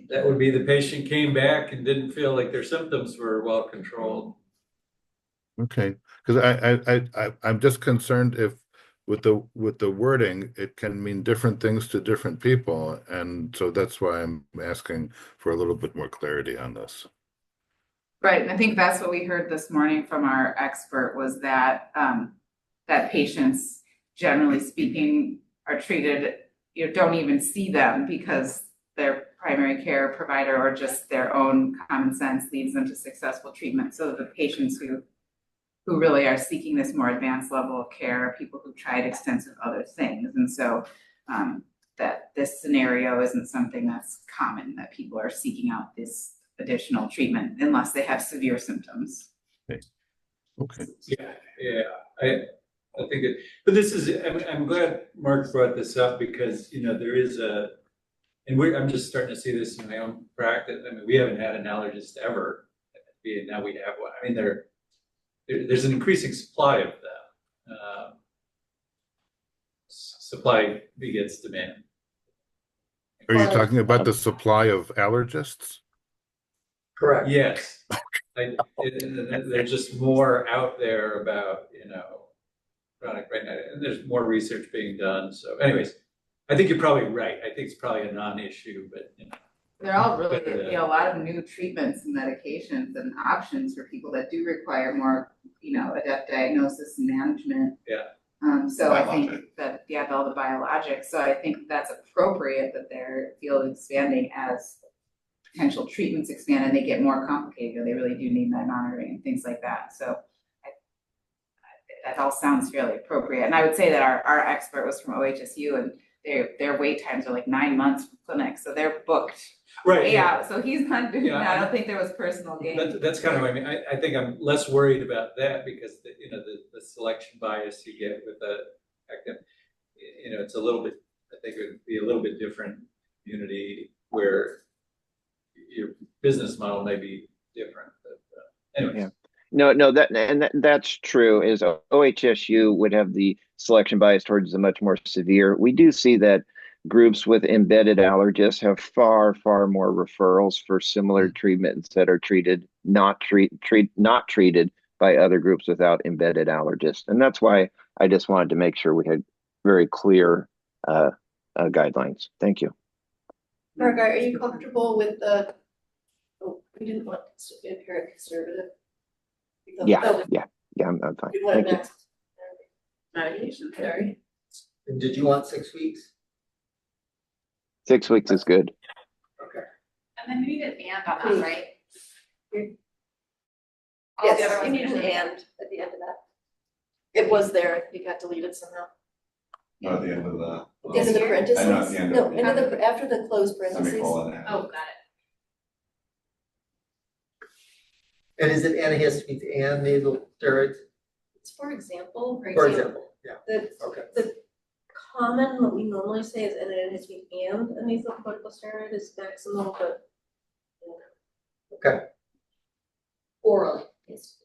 that would be the patient came back and didn't feel like their symptoms were well controlled. Okay, because I'm just concerned if with the wording, it can mean different things to different people, and so that's why I'm asking for a little bit more clarity on this. Right, and I think that's what we heard this morning from our expert, was that that patients, generally speaking, are treated, don't even see them because their primary care provider or just their own common sense leads them to successful treatment. So the patients who really are seeking this more advanced level of care are people who tried extensive other things. And so that this scenario isn't something that's common, that people are seeking out this additional treatment unless they have severe symptoms. Okay. Yeah, I think but this is, I'm glad Mark brought this up, because, there is I'm just starting to see this in my own practice. I mean, we haven't had an allergist ever, and now we have one. I mean, there's an increasing supply of them. Supply begets demand. Are you talking about the supply of allergists? Correct. Yes. There's just more out there about, chronic rhinitis, and there's more research being done. So anyways, I think you're probably right. I think it's probably a non-issue, but They're all really, a lot of new treatments and medications and options for people that do require more, adept diagnosis and management. Yeah. So I think that, all the biologics. So I think that's appropriate that their field is expanding as potential treatments expand and they get more complicated. They really do need med monitoring and things like that. So that all sounds fairly appropriate. And I would say that our expert was from OHSU, and their wait times are like 9 months for clinics, so they're booked Right, way yeah. out, so he's not doing Yeah, that. I I- don't think there was personal gain. That's kind of what I mean. I think I'm less worried about that because the selection bias you get with the academic, it's a little bit, I think it would be a little bit different community where your business model may be different, but anyways. Yeah. No, that's true. Is OHSU would have the selection bias towards the much more severe. We do see that groups with embedded allergists have far more referrals for similar treatments that are not treated by other groups without embedded allergists, and that's why I just wanted to make sure we had very clear guidelines. Thank you. Mark, are you comfortable with the, we didn't want to be a parent conservative? Yeah, I'm fine. We want Thank you. Navigation, sorry. And did you want 6 weeks? 6 weeks is good. Okay. And then you need an and on that, right? All the other Yes, ones you need an usually- and at the end of that. It was there, it got deleted somehow. Not at the end of the. At the end of the parentheses? I know at the end No, of end of the, after the closed parentheses. semicolon. Oh, got it. And is it antihistamines and nasal steroids? It's for example, For example, yeah, the, okay. the common, what we normally say is an antihistamine and a nasal corticosteroid is maximal, but. Okay. Oral is.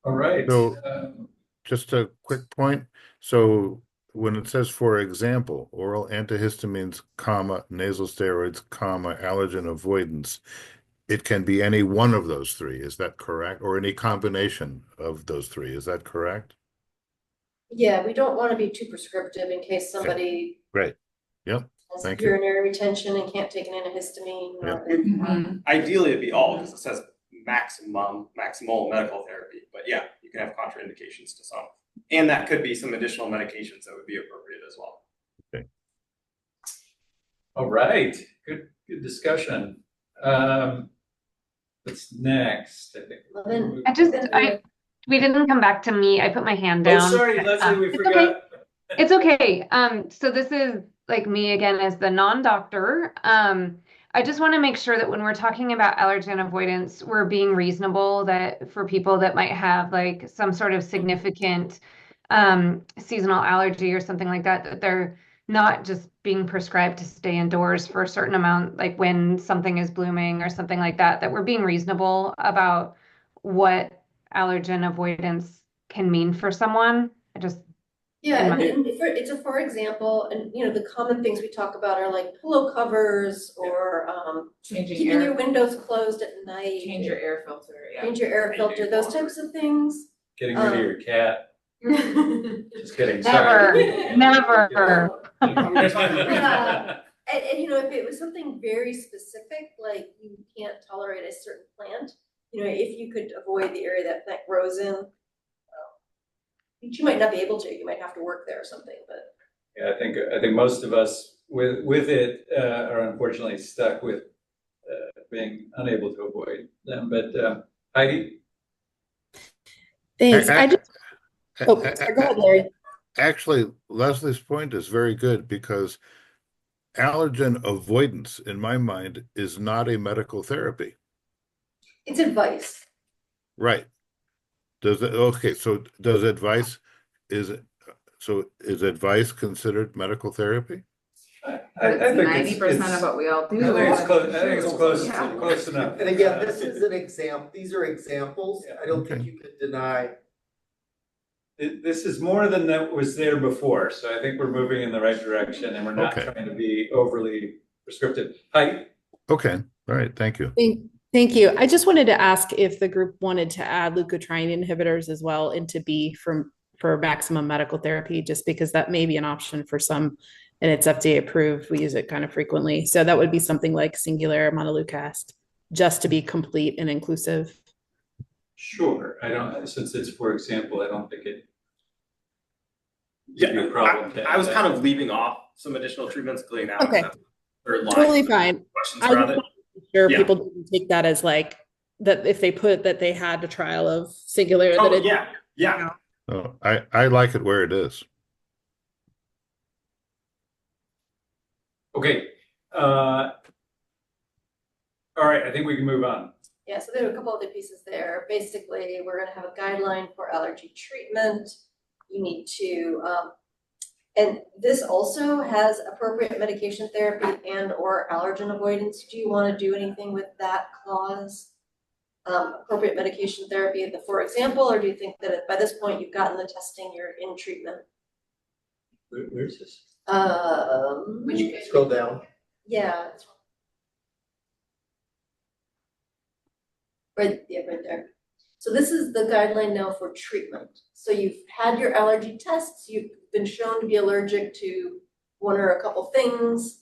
All right. So- Just a quick point. So when it says, for example, oral antihistamines, comma, nasal steroids, comma, allergen avoidance, it can be any one of those three. Is that correct? Or any combination of those three. Is that correct? Yeah, we don't wanna be too prescriptive in case somebody Great. Yep. has Thank you. urinary retention and can't take an antihistamine or. Mhm. Ideally, it'd be all, because it says maximal medical therapy, but yeah, you can have contraindications to some. And that could be some additional medications that would be appropriate as well. All right, good discussion. What's next? I think. Well, then- We didn't come back to me. I put my hand Oh, down. sorry, Leslie, we It's forgot. It's okay. So this is like me again as the non-doctor. I just want to make sure that when we're talking about allergen avoidance, we're being reasonable that for people that might have like some sort of significant seasonal allergy or something like that, that they're not just being prescribed to stay indoors for a certain amount, like when something is blooming or something like that, that we're being reasonable about what allergen avoidance can mean for someone. Yeah, and it's a for example, and the common things we talk about are like pillow covers or Changing keeping your air, windows closed at night. change your air filter, yeah. Change your air filter, those types of things. Getting rid of your cat. Just kidding, Never, sorry. never. Yeah. And if it was something very specific, like you can't tolerate a certain plant, if you could avoid the area that grows in, you might not be able to, you might have to work there or something, but. Yeah, I think most of us with it are unfortunately stuck with being unable to avoid them, but Heidi? Thanks. I just, A- go ahead, Larry. Actually, Leslie's point is very good because allergen avoidance, in my mind, is not a medical therapy. It's advice. Right. So does advice, is advice considered medical therapy? I It's think 90% of what we all do. I think it's close, I think it's close, Yeah. close enough. And again, this is an example, these are examples, Yeah. I don't think Okay. you could deny. This is more than that was there before, so I think we're moving in the right direction and we're not Okay. trying to be overly prescriptive. Heidi? Okay, all right, thank you. Thank you. I just wanted to ask if the group wanted to add leukotriene inhibitors as well into B for maximum medical therapy, just because that may be an option for some, and it's FDA approved. We use it kind of frequently. So that would be something like Singulair, montelukast, just to be complete and inclusive. Sure, since it's for example, I don't think it. Yeah, Be a problem to I was add kind that. of leaving off some additional treatments, clearly now. Okay. that's third line Totally fine. Questions I around just it. wanted to be sure Yeah. people didn't take that as like, that if they put that they had a trial of Singulair, that Oh, it. yeah. Oh, I like it where it is. Okay, all right, I think we can move on. Yeah, so there are a couple other pieces there. Basically, we're gonna have a guideline for allergy treatment. You need to, and this also has appropriate medication therapy and or allergen avoidance. Do you wanna do anything with that clause? Appropriate medication therapy, for example, or do you think that by this point you've gotten the testing, you're in treatment? Where's this? Which page? Scroll down. Yeah. Right, yeah, right there. So this is the guideline now for treatment. So you've had your allergy tests, you've been shown to be allergic to one or a couple things.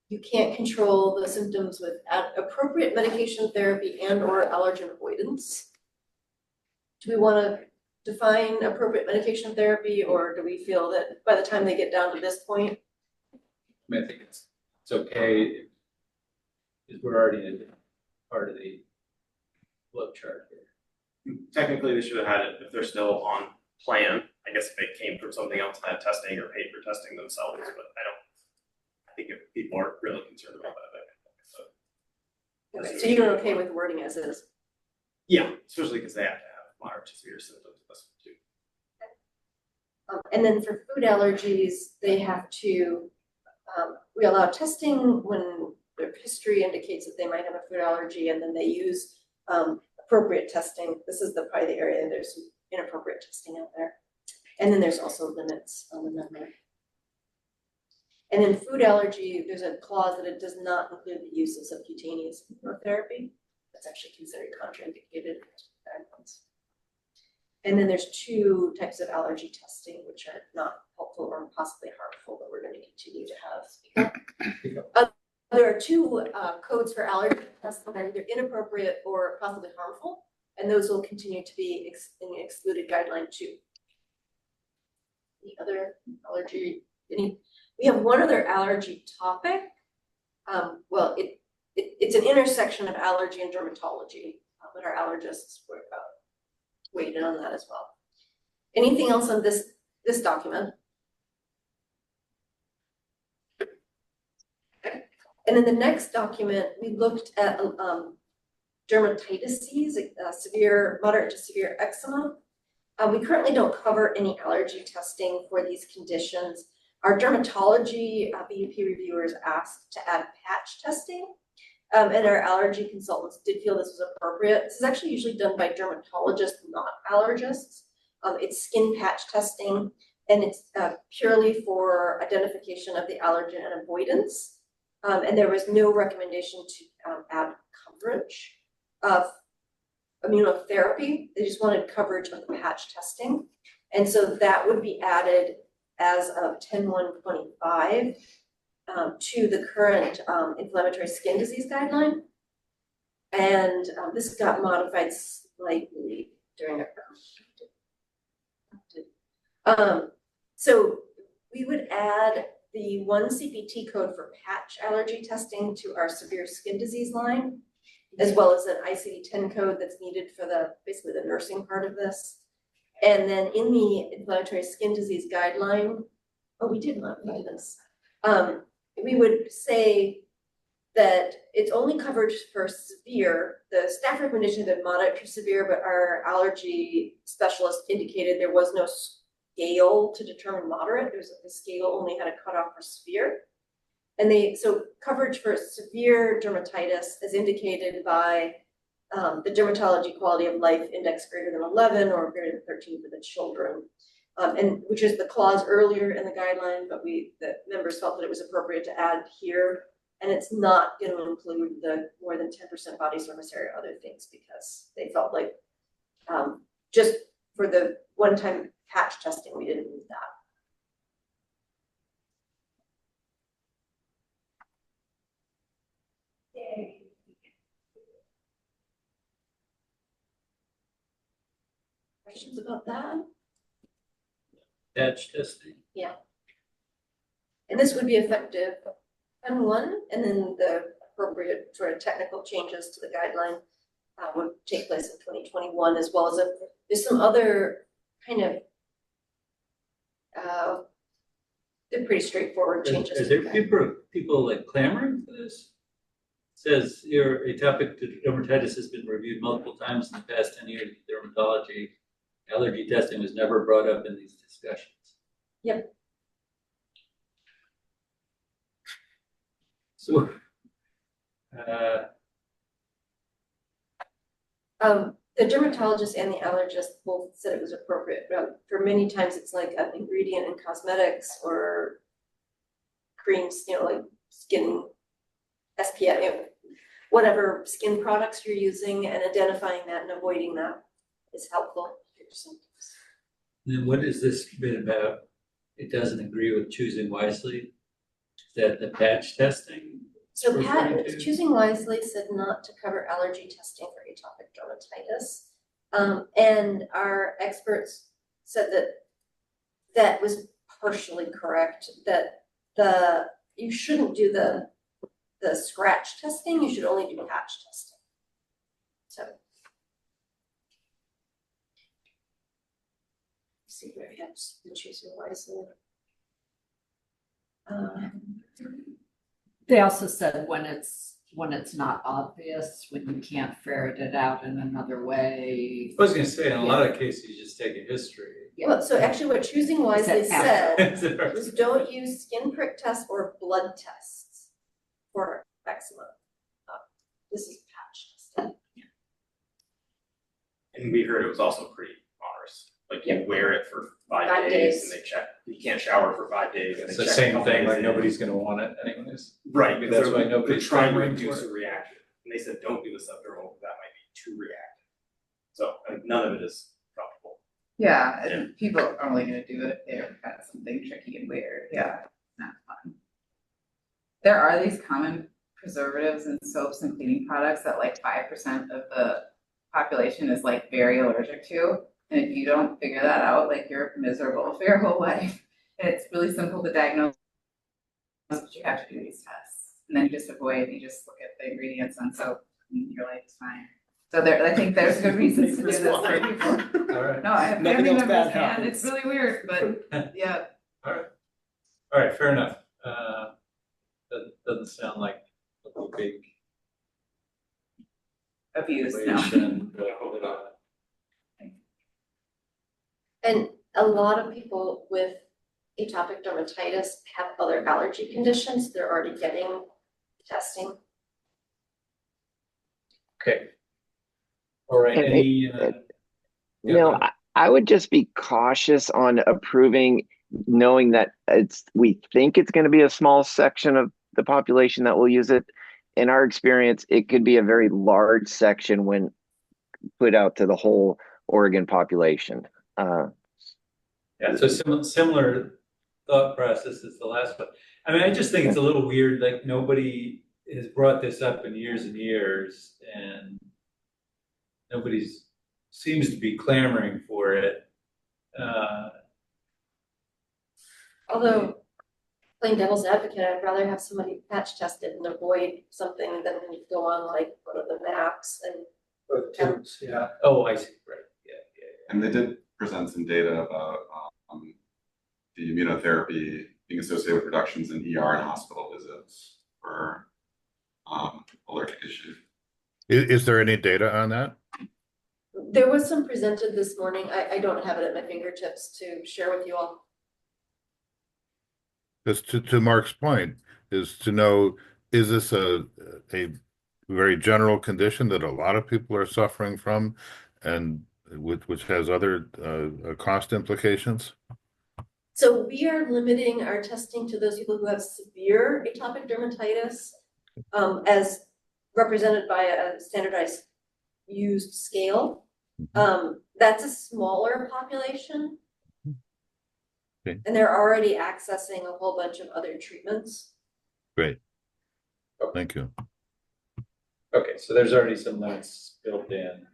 You can't control the symptoms with appropriate medication therapy and or allergen avoidance. Do we want to define appropriate medication therapy, or do we feel that by the time they get down to this point? I think it's okay, because we're already in part of the flow chart here. Technically, they should have had it if they're still on plan. I guess if they came from something else and had testing or paid for testing themselves, but I think if people are really concerned about that, Okay, so you're okay with the wording as is? yeah, especially because they have to have moderate to severe symptoms of this too. And then for food allergies, they have to, we allow testing when their history indicates that they might have a food allergy, and then they use appropriate testing. This is probably the area there's inappropriate testing out there. And then there's also limits on the number. And in food allergy, there's a clause that it does not include the use of subcutaneous immunotherapy. That's actually considered contraindicated guidelines. And then there's two types of allergy testing, which are not helpful or possibly harmful, but we're going to continue to have. There are two codes for allergy tests that are either inappropriate or possibly harmful, and those will continue to be in the excluded guideline too. Any other allergy? We have one other allergy topic. Well, it's an intersection of allergy and dermatology, but our allergists were weighed in on that as well. Anything else on this document? And in the next document, we looked at dermatitis, moderate to severe eczema. We currently don't cover any allergy testing for these conditions. Our dermatology BUP reviewers asked to add patch testing, and our allergy consultants did feel this was appropriate. This is actually usually done by dermatologists, not allergists. It's skin patch testing, and it's purely for identification of the allergen and avoidance. And there was no recommendation to add coverage of immunotherapy. They just wanted coverage of the patch testing. And so that would be added as of 10/1/25 to the current inflammatory skin disease guideline. And this got modified slightly during our so we would add the 1 CPT code for patch allergy testing to our severe skin disease line, as well as an ICD-10 code that's needed for basically the nursing part of this. And then in the inflammatory skin disease guideline, we did modify this. We would say that it's only coverage for severe. The staff recommendation had been moderate to severe, but our allergy specialist indicated there was no scale to determine moderate. The scale only had a cutoff for severe. And so coverage for severe dermatitis is indicated by the dermatology quality of life index greater than 11 or greater than 13 for the children. And which is the clause earlier in the guideline, but the members felt that it was appropriate to add here. And it's not going to include the more than 10% body surface area, other things, because they felt like just for the one-time patch testing, we didn't need that. Yay. Questions about that? Patch testing. Yeah. And this would be effective 10/1, and then the appropriate sort of technical changes to the guideline would take place in 2021, as well as there's some other kind of They're pretty straightforward changes. Is there people like clamoring for this? Says your atopic dermatitis has been reviewed multiple times in the past 10 years in dermatology. Allergy testing was never brought up in these discussions. Yep. So, The dermatologist and the allergist both said it was appropriate, but for many times it's like an ingredient in cosmetics or creams, like skin SPF, whatever skin products you're using, and identifying that and avoiding that is helpful. then what has this been about? It doesn't agree with choosing wisely? Is that the patch testing? So referring Pat, to? choosing wisely said not to cover allergy testing for atopic dermatitis. And our experts said that that was partially correct, that you shouldn't do the scratch testing, you should only do patch testing. So. See where I have the choosing wisely. They also said when it's not obvious, when you can't ferret it out in another way. I was gonna say, in a lot of cases, you just take a history. Well, so actually what choosing wisely said Is it- was don't use skin prick tests or blood tests for eczema. This is patch testing. And we heard it was also pretty onerous, like you wear it for 5 5 days days. and they check, you can't shower for 5 days and they It's the check a same couple thing, days like in. nobody's gonna want it anyways. Right, Maybe because that's why they're nobody's trying to clamoring for reduce it. a reaction. And they said, don't do the subdermal, that might be too reactive. So none of it is comfortable. Yeah, and people are only gonna do it if they've got something tricky and weird, yeah, not fun. There are these common preservatives and soaps and cleaning products that like 5% of the population is like very allergic to. And if you don't figure that out, like you're miserable for your whole life. And it's really simple to diagnose, but you have to do these tests. And then you just avoid, you just look at the ingredients on soap, and your life is fine. So I think there's good reasons to do this for people. All right, No, I have Nothing family else members, bad and happens. it's really weird, but yeah. all right, fair enough. Doesn't sound like a big Abuse, no. relation, but, And a lot of people with atopic dermatitis have other allergy conditions, they're already getting testing. okay. All right, And any, No, I would just be cautious on approving, knowing that we think it's going to be a small section of the population that will use it. In our experience, it could be a very large section when put out to the whole Oregon population. yeah, so similar thought process as the last one. I mean, I just think it's a little weird, like nobody has brought this up in years and years, and nobody's seems to be clamoring for it. Although, playing devil's advocate, I'd rather have somebody patch tested and avoid something than go on like one of the maps and. Or the tubes, yeah. Oh, I see, right, yeah. And they did present some data about the immunotherapy being associated with reductions in ER and hospital visits for allergic issues. Is there any data on that? There was some presented this morning. I don't have it at my fingertips to share with you all. Because to Mark's point is to know, is this a very general condition that a lot of people are suffering from, and which has other cost implications? So we are limiting our testing to those people who have severe atopic dermatitis, as represented by a standardized used scale. That's a smaller population. Okay. And they're already accessing a whole bunch of other treatments. Great. Thank you. Okay, so there's already some limits built in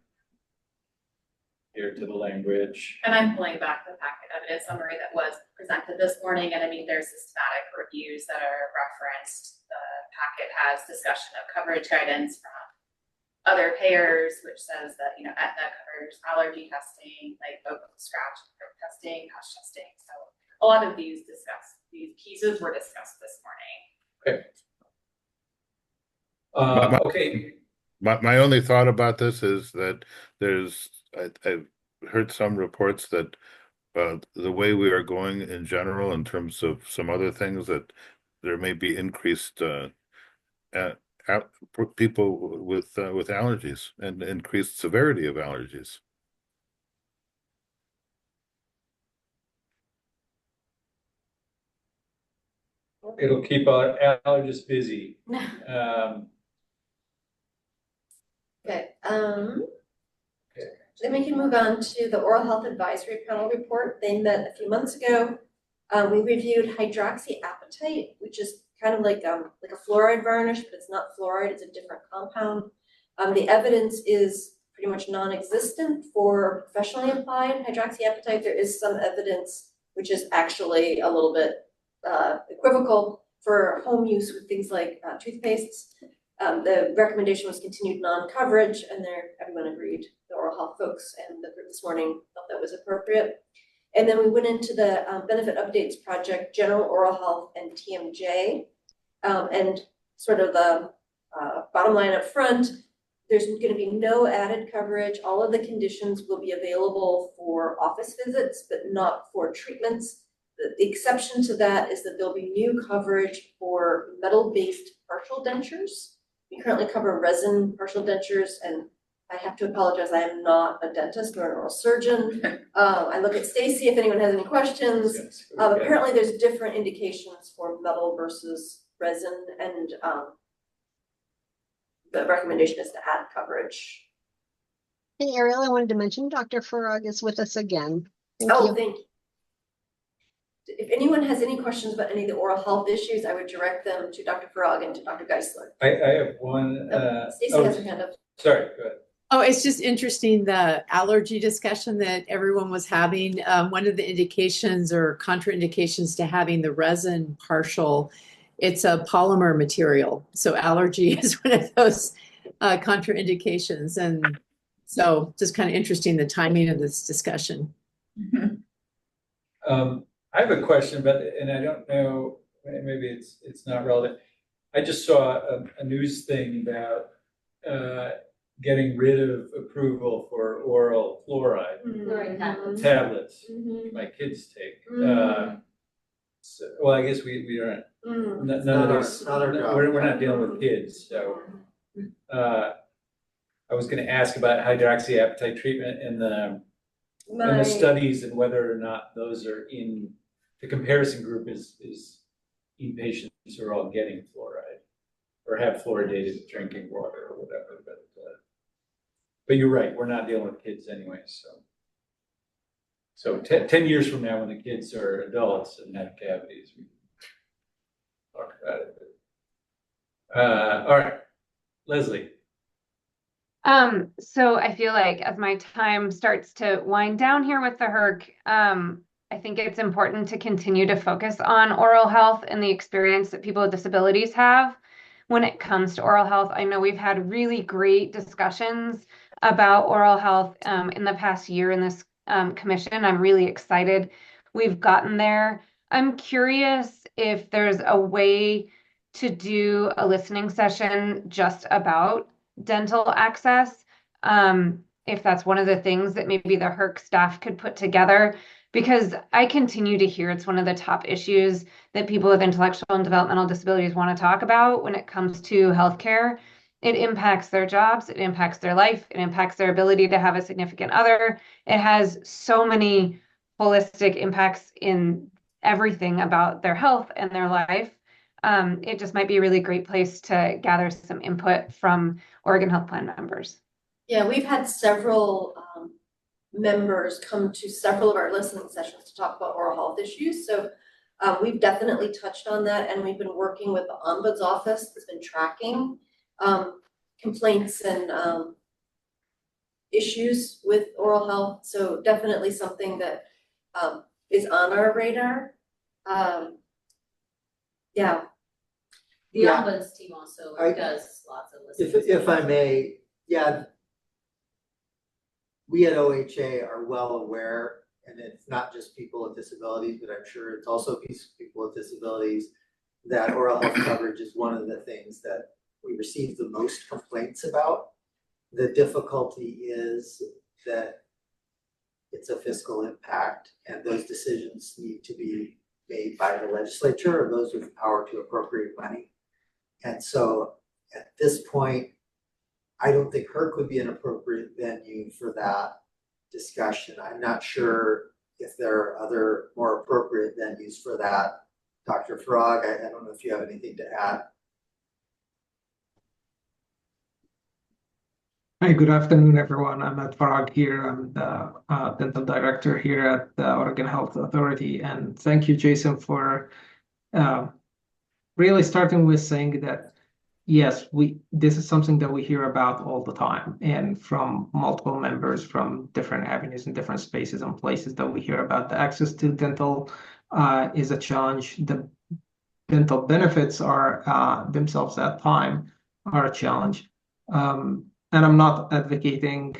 here to the language. And I'm pulling back the packet evidence summary that was presented this morning, and I mean, there's systematic reviews that are referenced. The packet has discussion of coverage guidance from other payers, which says that, Aetna covers allergy testing, like both scratch testing, patch testing. So a lot of these these pieces were discussed this morning. Okay. My only thought about this is that I've heard some reports that the way we are going in general in terms of some other things, that there may be increased people with allergies and increased severity of allergies. It'll keep our allergists busy. Okay, then we can move on to the Oral Health Advisory Panel report. They met a few months ago. We reviewed hydroxyapatite, which is kind of like a fluoride varnish, but it's not fluoride, it's a different compound. The evidence is pretty much non-existent for professionally applied hydroxyapatite. There is some evidence which is actually a little bit equivocal for home use with things like toothpastes. The recommendation was continued non-coverage, and everyone agreed, the oral health folks and the group this morning thought that was appropriate. And then we went into the benefit updates project, general oral health and TMJ. And sort of the bottom line up front, there's going to be no added coverage. All of the conditions will be available for office visits, but not for treatments. The exception to that is that there'll be new coverage for metal-based partial dentures. We currently cover resin partial dentures, and I have to apologize, I am not a dentist or an oral surgeon. I look at Stacy if anyone has any questions. Yes, Apparently there's different indications for metal versus resin, and the recommendation is to add coverage. Hey, Ariel, I wanted to mention Dr. Farag is with us again. Thank you. If anyone has any questions about any of the oral health issues, I would direct them to Dr. Farag and to Dr. Geisler. I have one. Stacy has her hand up. Sorry, go ahead. Oh, it's just interesting, the allergy discussion that everyone was having. One of the indications or contraindications to having the resin partial, it's a polymer material. So allergy is one of those contraindications. And so just kind of interesting, the timing of this discussion. I have a question, and I don't know, maybe it's not relevant. I just saw a news thing about getting rid of approval for oral fluoride tablets. My kids take. So, well, I guess we aren't. None of us. We're not dealing with kids, so. I was going to ask about hydroxyapatite treatment and the studies, and whether or not those are in the comparison group is in patients who are all getting fluoride or have fluoridated drinking water or whatever. But you're right, we're not dealing with kids anyway. So 10 years from now, when the kids are adults and have cavities, we can talk about it. All right, Leslie. So I feel like as my time starts to wind down here with the HERC, I think it's important to continue to focus on oral health and the experience that people with disabilities have when it comes to oral health. I know we've had really great discussions about oral health in the past year in this commission. I'm really excited we've gotten there. I'm curious if there's a way to do a listening session just about dental access, if that's one of the things that maybe the HERC staff could put together, because I continue to hear it's one of the top issues that people with intellectual and developmental disabilities want to talk about when it comes to healthcare. It impacts their jobs, it impacts their life, it impacts their ability to have a significant other. It has so many holistic impacts in everything about their health and their life. It just might be a really great place to gather some input from Oregon Health Plan members. Yeah, we've had several members come to several of our listening sessions to talk about oral health issues. So we've definitely touched on that, and we've been working with the Ombuds office that's been tracking complaints and issues with oral health. So definitely something that is on our radar. Yeah. The Ombuds team also does lots of listening. If I may, yeah. We at OHA are well aware, and it's not just people with disabilities, but I'm sure it's also people people with disabilities, that oral health coverage is one of the things that we receive the most complaints about. The difficulty is that it's a fiscal impact, and those decisions need to be made by the legislature or those with power to appropriate money. And so at this point, I don't think HERC would be an appropriate venue for that discussion. I'm not sure if there are other more appropriate venues for that. Dr. Farag, I don't know if you have anything to add. Hi, good afternoon, everyone. I'm Matt Farag here. I'm the dental director here at the Oregon Health Authority. And thank you, Jason, for really starting with saying that, yes, this is something that we hear about all the time, and from multiple members from different avenues and different spaces and places that we hear about. The access to dental is a challenge. The dental benefits are themselves at time are a challenge. And I'm not advocating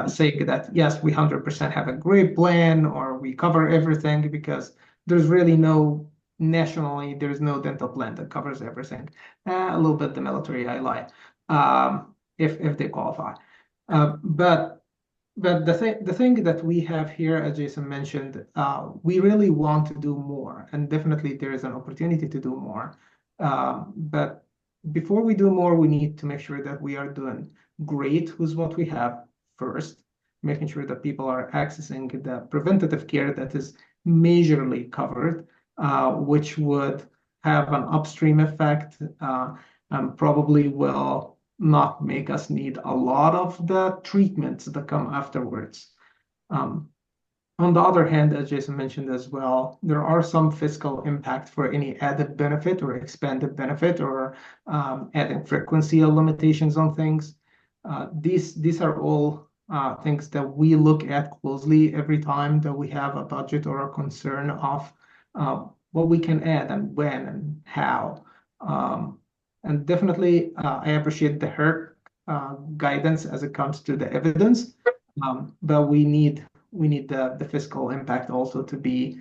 saying that, yes, we 100% have a great plan or we cover everything, because there's really no, nationally, there's no dental plan that covers everything. A little bit the military, I lie, if they qualify. But the thing that we have here, as Jason mentioned, we really want to do more, and definitely there is an opportunity to do more. But before we do more, we need to make sure that we are doing great with what we have first, making sure that people are accessing the preventative care that is majorly covered, which would have an upstream effect and probably will not make us need a lot of the treatments that come afterwards. On the other hand, as Jason mentioned as well, there are some fiscal impact for any added benefit or expanded benefit or adding frequency limitations on things. These are all things that we look at closely every time that we have a budget or a concern of what we can add and when and how. And definitely, I appreciate the HERC guidance as it comes to the evidence, but we need the fiscal impact also to be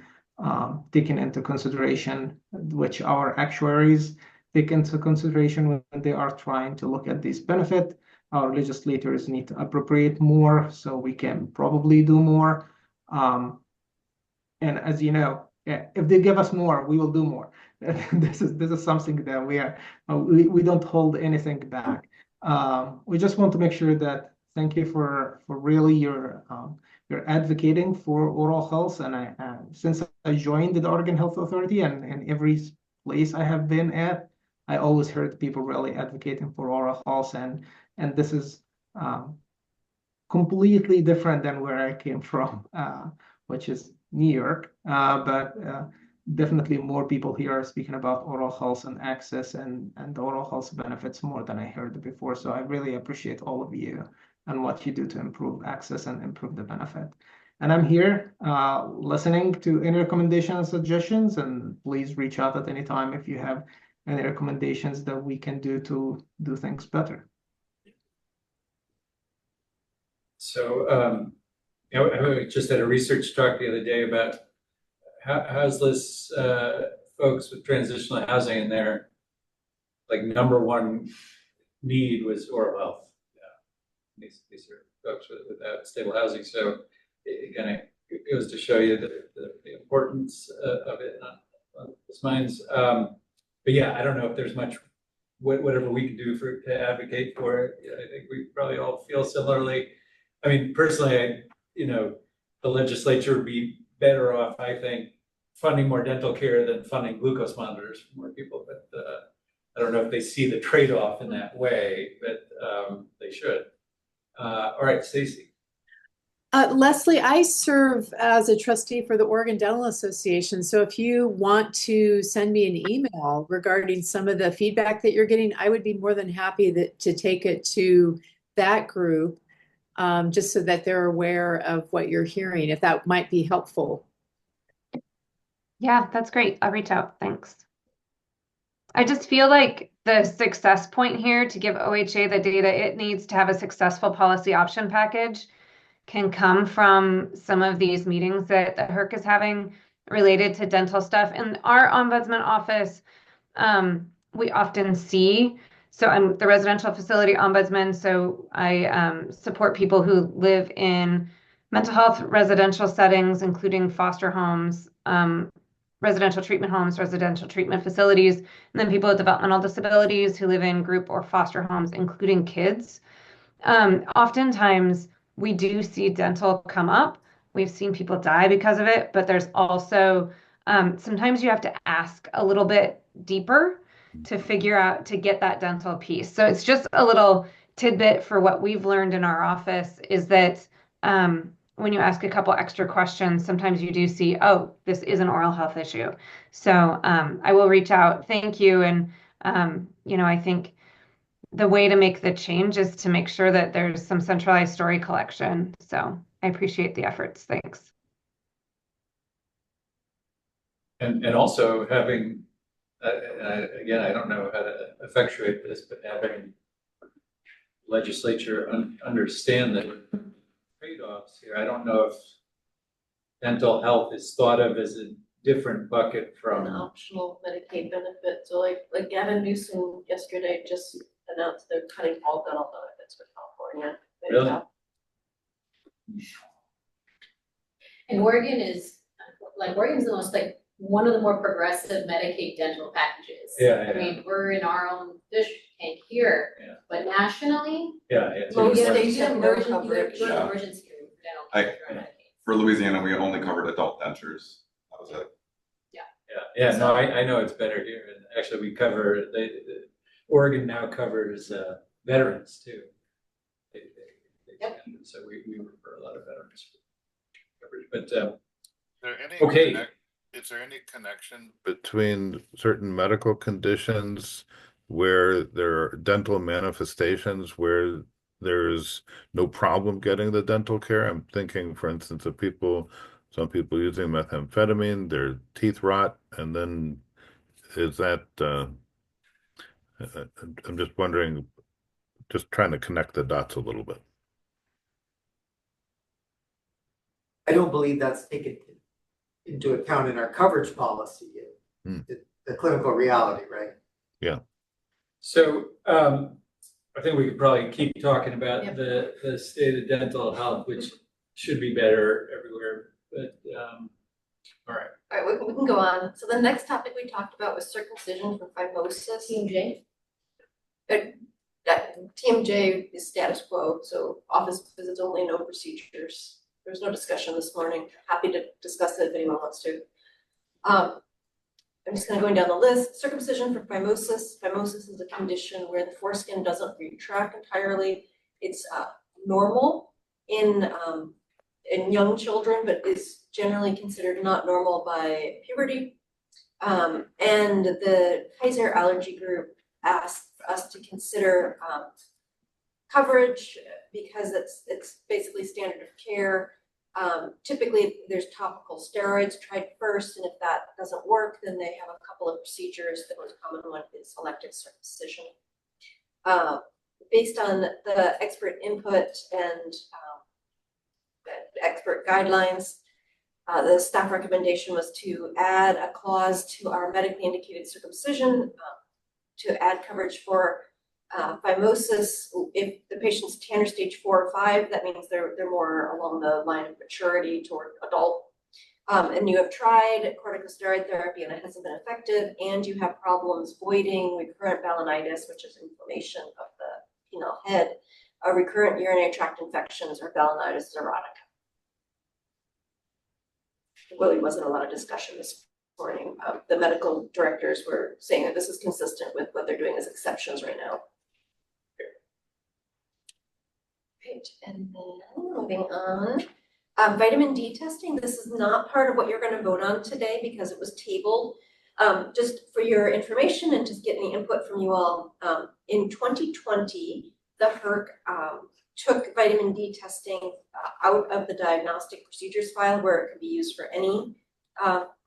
taken into consideration, which our actuaries take into consideration when they are trying to look at this benefit. Our legislators need to appropriate more, so we can probably do more. And And as you know, if they give us more, we will do more. This is something that we don't hold anything back. We just want to make sure that thank you for really your advocating for oral health. And since I joined the Oregon Health Authority and every place I have been at, I always heard people really advocating for oral health, and this is completely different than where I came from, which is New York. But definitely more people here are speaking about oral health and access and oral health benefits more than I heard before. So I really appreciate all of you and what you do to improve access and improve the benefit. And I'm here listening to any recommendations and suggestions, and please reach out at any time if you have any recommendations that we can do to do things better. So, I just had a research talk the other day about houseless folks with transitional housing, and their number one need was oral health. Yeah. These are folks without stable housing. So it kind of goes to show you the importance of it on people's minds. But yeah, I don't know if there's much, whatever we can do to advocate for it. I think we probably all feel similarly. I mean, personally, the legislature would be better off, I think, funding more dental care than funding glucose monitors for more people. But I don't know if they see the trade-off in that way, but they should. All right, Stacy. Leslie, I serve as a trustee for the Oregon Dental Association. So if you want to send me an email regarding some of the feedback that you're getting, I would be more than happy to take it to that group, just so that they're aware of what you're hearing, if that might be helpful. Yeah, that's great. I'll reach out. Thanks. I just feel like the success point here to give OHA the data it needs to have a successful policy option package can come from some of these meetings that HERC is having. related to dental stuff. In our ombudsman office, we often see, so I'm the residential facility ombudsman, so I support people who live in mental health residential settings, including foster homes, residential treatment homes, residential treatment facilities, and then people with developmental disabilities who live in group or foster homes, including kids. Oftentimes, we do see dental come up. We've seen people die because of it, but there's also sometimes you have to ask a little bit deeper to figure out to get that dental piece. So it's just a little tidbit for what we've learned in our office is that when you ask a couple extra questions, sometimes you do see, oh, this is an oral health issue. So I will reach out. Thank you. And, I think the way to make the change is to make sure that there's some centralized story collection. So I appreciate the efforts. Thanks. And also having, again, I don't know how to effectuate this, but having legislature understand that trade-offs here. I don't know if dental health is thought of as a different bucket from an optional Medicaid benefit. So like Gavin Newsom yesterday just announced they're cutting all dental benefits for California. Really? And Oregon's the most one of the more progressive Medicaid dental packages. Yeah. I mean, we're in our own fish tank here, but nationally, yeah. Most you states get have no emergency, coverage. you go to Yeah. emergency room for dental I- care for Medicaid. For Louisiana, we only covered adult dentures. That was it. Yeah, no, I know it's better here, and actually we cover, Oregon now covers veterans too. So we refer a lot of veterans coverage, but okay. Is there any connection between certain medical conditions where there are dental manifestations where there's no problem getting the dental care? I'm thinking, for instance, of some people using methamphetamine, their teeth rot, and then is that, I'm just wondering, just trying to connect the dots a little bit. I don't believe that's taken into account in our coverage policy, the clinical reality, right? Yeah. So I think we could probably keep talking about the state of dental health, which should be better everywhere, but all right. All right, we can go on. So the next topic we talked about was circumcision for phimosis. TMJ. TMJ is status quo, so office visits only, no procedures. There's no discussion this morning. Happy to discuss it if anyone wants to. I'm just kind of going down the list. Circumcision for phimosis. Phimosis is a condition where the foreskin doesn't retract entirely. It's normal in young children, but is generally considered not normal by puberty. And the Kaiser Allergy Group asked us to consider coverage because it's basically standard of care. Typically, there's topical steroids tried first, and if that doesn't work, then they have a couple of procedures. The most common one is elective circumcision. Based on the expert input and expert guidelines, the staff recommendation was to add a clause to our medically indicated circumcision to add coverage for phimosis. If the patient's Tanner stage 4 or 5, that means they're more along the line of maturity toward adult. And you have tried corticosteroid therapy and it hasn't been effective, and you have problems voiding, recurrent balanitis, which is inflammation of the penile head, recurrent urinary tract infections, or balanitis erotica. There really wasn't a lot of discussion this morning. The medical directors were saying that this is consistent with what they're doing as exceptions right now. Great, and then moving on. Vitamin D testing, this is not part of what you're going to vote on today because it was tabled. Just for your information and just get any input from you all, in 2020, the HERC took vitamin D testing out of the diagnostic procedures file where it could be used for any,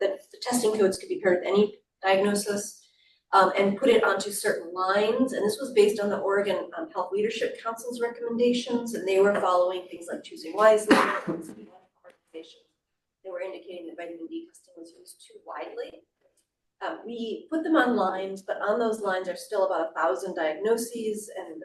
the testing codes could be paired with any diagnosis, and put it onto certain lines. And this was based on the Oregon Health Leadership Council's recommendations, and they were following things like choosing wisely. They they were indicating that vitamin D testing was used too widely. We put them on lines, but on those lines are still about 1,000 diagnoses, and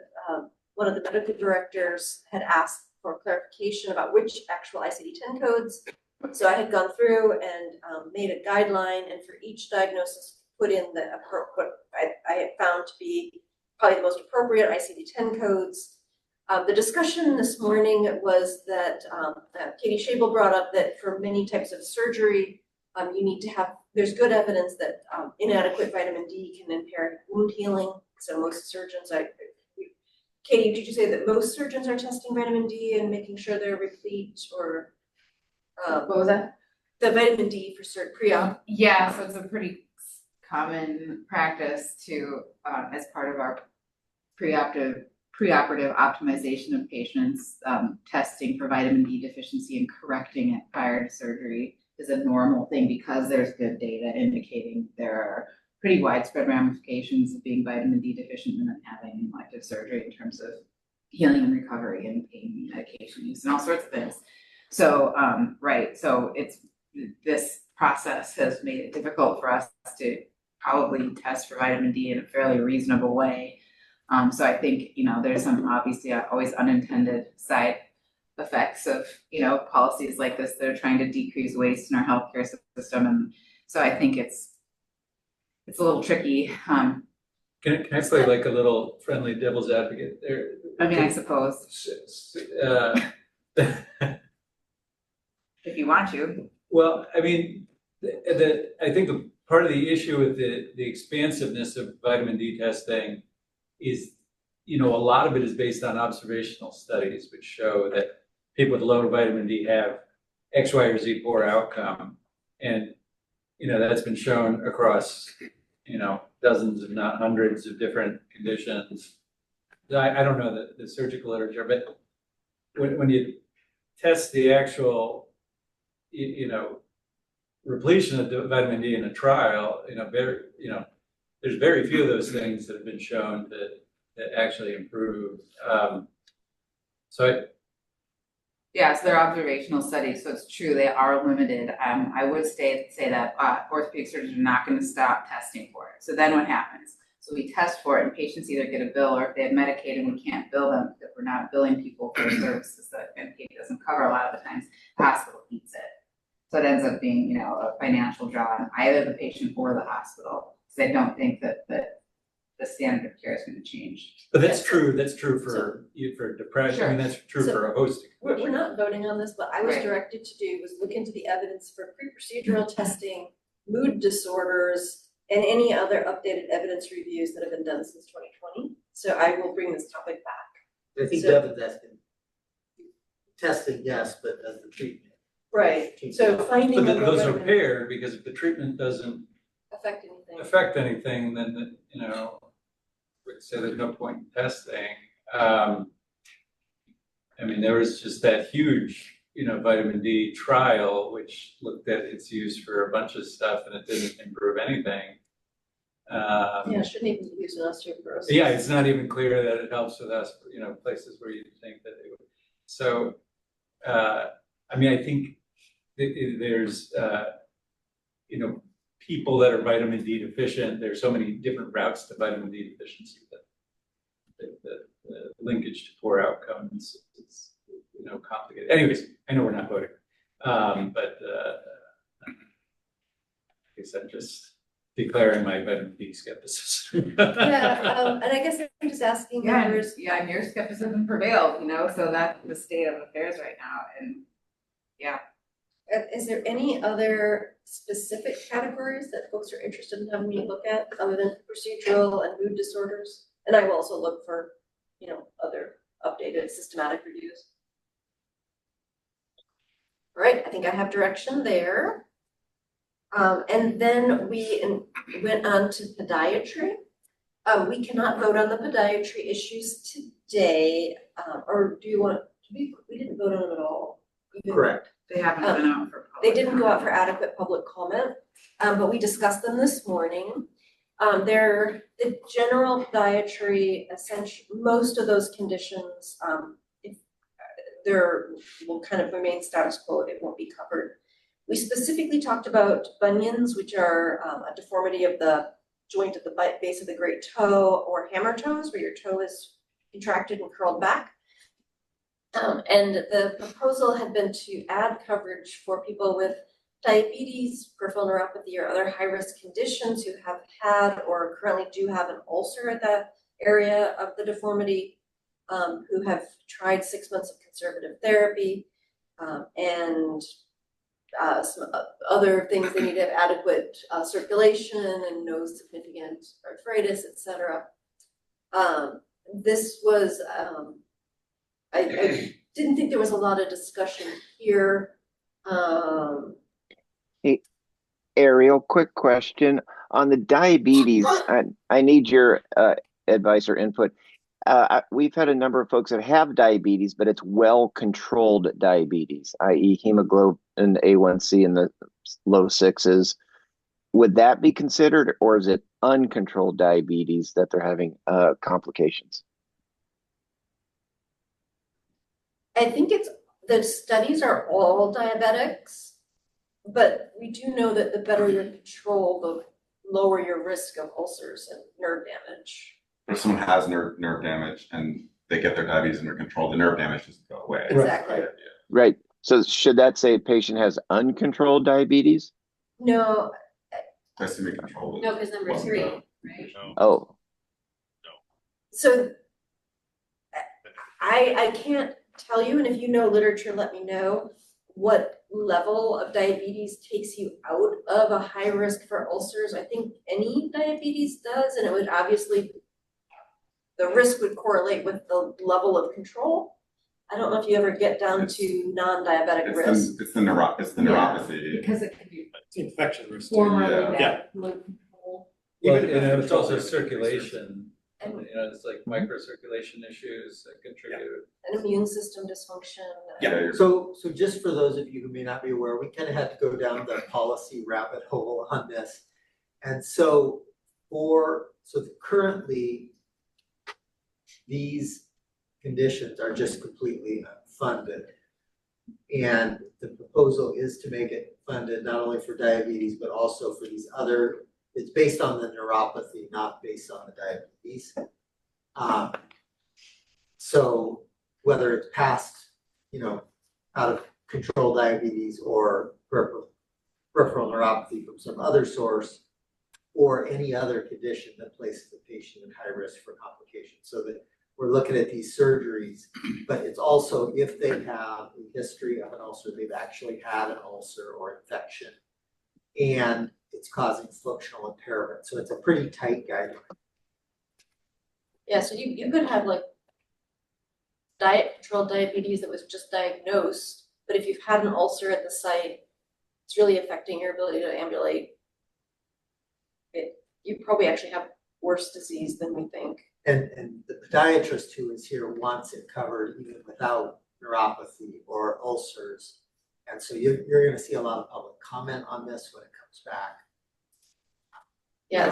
one of the medical directors had asked for clarification about which actual ICD-10 codes. So I had gone through and made a guideline, and for each diagnosis, put in what I had found to be probably the most appropriate ICD-10 codes. The discussion this morning was that Katie Schabel brought up that for many types of surgery, you need to have, there's good evidence that inadequate vitamin D can impair wound healing. So most surgeons, Katie, did you say that most surgeons are testing vitamin D and making sure they're replete, or? What was that? The vitamin D for pre-op. Yeah, so it's a pretty common practice to, as part of our preoperative optimization of patients, testing for vitamin D deficiency and correcting it prior to surgery is a normal thing because there's good data indicating there are pretty widespread ramifications of being vitamin D deficient and then having elective surgery in terms of healing and recovery and pain medication use and all sorts of things. So, right, so this process has made it difficult for us to probably test for vitamin D in a fairly reasonable way. So I think, there's some obviously always unintended side effects of, policies like this that are trying to decrease waste in our healthcare system. And so I think it's a little tricky. Can I play like a little friendly devil's advocate there? I mean, I suppose. If you want to. Well, I mean, I think part of the issue with the expansiveness of vitamin D testing is, a lot of it is based on observational studies, which show that people with low vitamin D have X, Y, or Z poor outcome. And, that's been shown across, dozens, if not hundreds of different conditions. I don't know the surgical literature, but when you test the actual, repletion of vitamin D in a trial, there's very few of those things that have been shown that actually improve. So they're observational studies, so it's true, they are limited. I would say that orthopedic surgeons are not going to stop testing for it. So then what happens? So we test for it and patients either get a bill, or if they have Medicaid and we can't bill them because we're not billing people for services that Medicaid doesn't cover a lot of the times, the hospital eats it. So it ends up being, a financial draw on either the patient or the hospital, because they don't think that the standard of care is going to change. But that's true. That's true for depression. Sure. I mean, that's true for a host of We're not voting on this, but I was Right. directed to do was look into the evidence for pre-procedural testing, mood disorders, and any other updated evidence reviews that have been done since 2020. So I will bring this topic back. I think So- Devin's asking, testing, yes, but as the treatment. Right, so finding. But a those are relevant- paired, because if the treatment doesn't affect anything, then we'd say there's no point in testing. I mean, there was just that huge, vitamin D trial, which looked at its use for a bunch of stuff and it didn't improve anything. Yeah, shouldn't even be used in osteoporosis. Yeah, it's not even clear that it helps with us, places where you think that it would. So, I mean, I think there's, people that are vitamin D deficient. There's so many different routes to vitamin D deficiency that the linkage to poor outcomes is, complicated. Anyways, I know we're not voting, but I guess I'm just declaring my vitamin D skepticism. Yeah, and I guess I'm just asking members. And your skepticism prevailed, so that's the state of affairs right now, and yeah. Is there any other specific categories that folks are interested in having me look at other than procedural and mood disorders? And I will also look for, other updated systematic reviews. All right, I think I have direction there. And then we went on to podiatry. We cannot vote on the podiatry issues today, or do you want, we didn't vote on them at all. Correct. They haven't been out for public. They didn't go out for adequate public comment, but we discussed them this morning. They're the general podiatry, essentially, most of those conditions, if will kind of remain status quo, it won't be covered. We specifically talked about bunions, which are a deformity of the joint at the base of the great toe, or hammer toes, where your toe is contracted and curled back. And the proposal had been to add coverage for people with diabetes, peripheral neuropathy, or other high-risk conditions who have had or currently do have an ulcer at that area of the deformity, who have tried 6 months of conservative therapy, and some other things. They need to have adequate circulation and no significant arthritis, etc. This was, I didn't think there was a lot of discussion here. Hey, Ariel, quick question on the diabetes. I need your advice or input. We've had a number of folks that have diabetes, but it's well-controlled diabetes, i.e. hemoglobin A1C in the low 6s. Would that be considered, or is it uncontrolled diabetes that they're having complications? I think the studies are all diabetics, but we do know that the better your control, the lower your risk of ulcers and nerve damage. If someone has nerve damage and they get their diabetes under control, the nerve damage doesn't go away. Exactly. Right. So should that say a patient has uncontrolled diabetes? No. Glycemic control. No, because number 3, right? Oh. So I can't tell you, and if you know literature, let me know what level of diabetes takes you out of a high risk for ulcers. I think any diabetes does, and it would obviously, the risk would correlate with the level of control. I don't know if you ever get down to non-diabetic risk. It's the neuropathy. Because it can be infection risk. formerly Yeah. low control. Well, and it's also circulation, it's like microcirculation issues that contribute. An immune system dysfunction. Yeah. So just for those of you who may not be aware, we kind of had to go down the policy rabbit hole on this. And so currently these conditions are just completely funded. And the proposal is to make it funded not only for diabetes, but also for these other, it's based on the neuropathy, not based on the diabetes. So whether it's past, out of control diabetes or peripheral neuropathy from some other source, or any other condition that places the patient in high risk for complications. So that we're looking at these surgeries, but it's also if they have a history of an ulcer, they've actually had an ulcer or infection, and it's causing functional impairment. So it's a pretty tight guideline. Yeah, so you could have like diet controlled diabetes that was just diagnosed, but if you've had an ulcer at the site, it's really affecting your ability to ambulate. You probably actually have worse disease than we think. And the podiatrist who is here wants it covered even without neuropathy or ulcers. And so you're going to see a lot of public comment on this when it comes back. Yeah,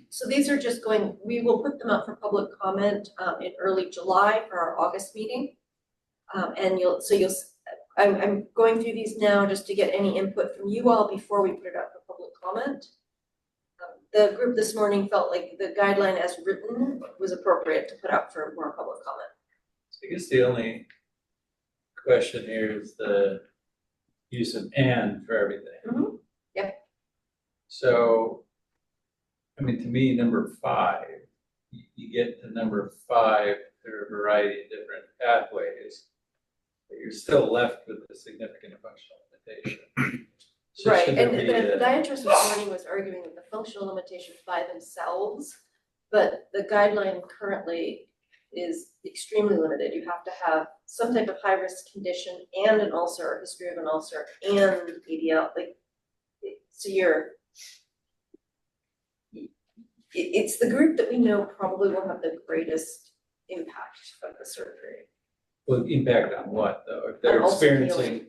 so these are just we will put them up for public comment in early July for our August meeting. And I'm going through these now just to get any input from you all before we put it up for public comment. The group this morning felt like the guideline as written was appropriate to put up for more public comment. So I guess the only question here is the use of "and" for everything. Mm-hmm. Yeah. So, to me, number 5, you get to number 5 through a variety of different pathways, but you're still left with a significant functional limitation. So right, should and there the be podiatrist this morning was arguing that the functional limitations by themselves, but the guideline currently is extremely limited. You have to have some type of high-risk condition and an ulcer, or history of an ulcer, and ADL. It's the group that we know probably will have the greatest impact of the surgery. Well, impact on what though? If they're On ulcer experiencing, healing.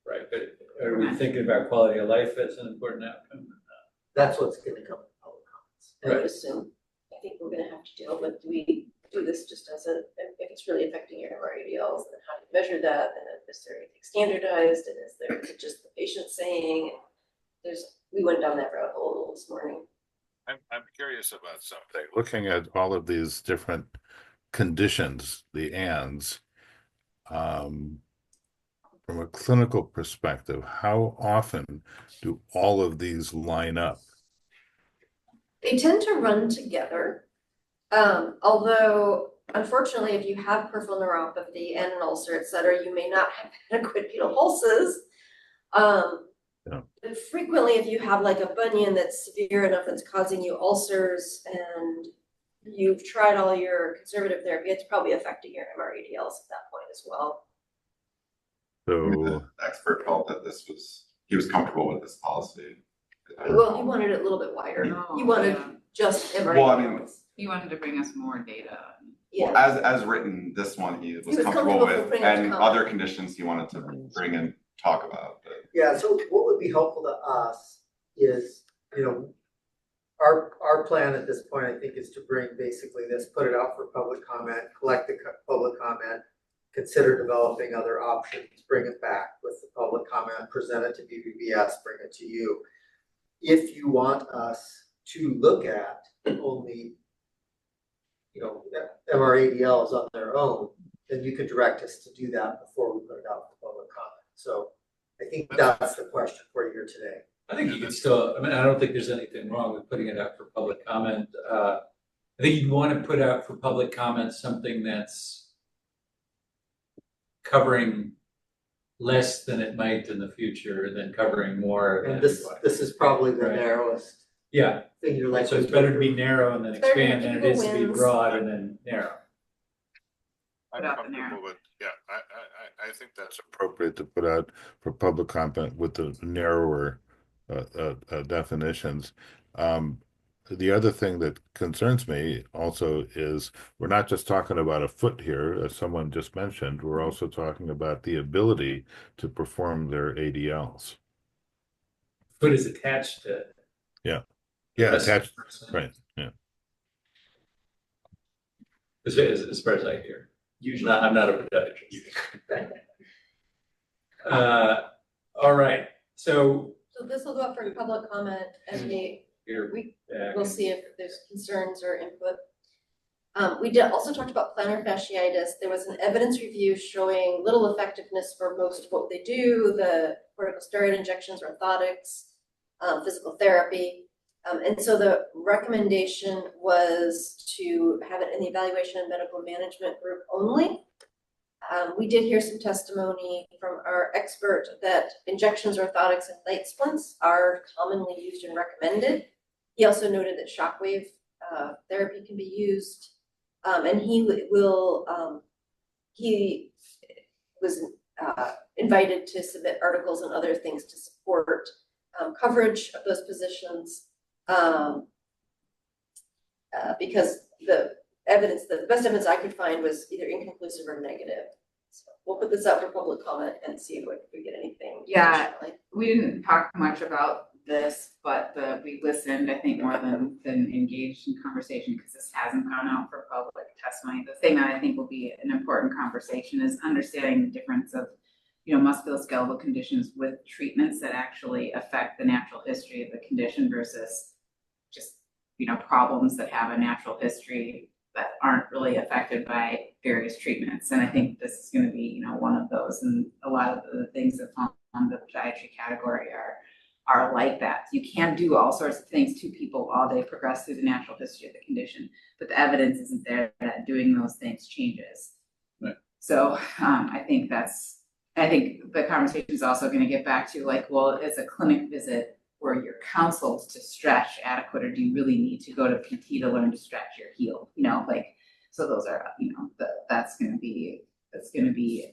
right, but are we thinking about quality of life as an important outcome? That's what's going to come in public comments. I would assume. I think we're gonna have to deal with, do this just as a, if it's really affecting your MRADLs, then how do you measure that? And then is there anything standardized? And is there just the patient saying? We went down that rabbit hole this morning. I'm curious about something. Looking at all of these different conditions, the ANDs, from a clinical perspective, how often do all of these line up? They tend to run together. Although unfortunately, if you have peripheral neuropathy and an ulcer, et cetera, you may not have adequate pedal pulses. But frequently, if you have like a bunion that's severe enough that's causing you ulcers and you've tried all your conservative therapy, it's probably affecting your MRADLs at that point as well. So the expert felt that he was comfortable with this policy. Well, he wanted it a little bit wider. He wanted just MRADLs. Well, I mean, He wanted to bring us more data. Yeah. as written, this one he was comfortable with, and other conditions he wanted to bring and talk about. But. Yeah, so what would be helpful to us is, our plan at this point, I think, is to bring basically this, put it out for public comment, collect the public comment, consider developing other options, bring it back with the public comment, present it to BBBS, bring it to you. If you want us to look at only, MRADLs on their own, then you could direct us to do that before we put it out for public comment. So I think that's the question for you here today. I think you can still, I don't think there's anything wrong with putting it out for public comment. I think you'd want to put out for public comment something that's covering less than it might in the future than covering more. And this is probably the narrowest. Yeah. Thing you're like. So it's better to be narrow and then expand than it is to be broad and then narrow. I'm comfortable with, I think that's appropriate to put out for public comment with the narrower definitions. The other thing that concerns me also is we're not just talking about a foot here, as someone just mentioned, we're also talking about the ability to perform their ADLs. Foot is attached to. Yeah, attached, right, yeah. As far as I hear. Usually, I'm not a podiatrist. All right, so this will go up for public comment and we'll see if there's concerns or input. We did also talked about plantar fasciitis. There was an evidence review showing little effectiveness for most of what they do, the corticosteroid injections, orthotics, physical therapy. And so the recommendation was to have it in the evaluation and medical management group only. We did hear some testimony from our expert that injections, orthotics, and plate splints are commonly used and recommended. He also noted that shockwave therapy can be used, and he was invited to submit articles and other things to support coverage of those positions. Because the best evidence I could find was either inconclusive or negative. So we'll put this out for public comment and see if we get anything. Yeah, we didn't talk much about this, but we listened, I think, more than engaged in conversation because this hasn't gone out for public testimony. The thing that I think will be an important conversation is understanding the difference of musculoskeletal conditions with treatments that actually affect the natural history of the condition versus just, problems that have a natural history that aren't really affected by various treatments. And I think this is going to be, one of those. And a lot of the things that fall on the podiatry category are like that. You can't do all sorts of things to people while they progress through the natural history of the condition, but the evidence isn't there that doing those things changes. Right. So I think the conversation is also going to get back to is a clinic visit where you're counseled to stretch adequate, or do you really need to go to PT to learn to stretch your heel? So those are, that's going to be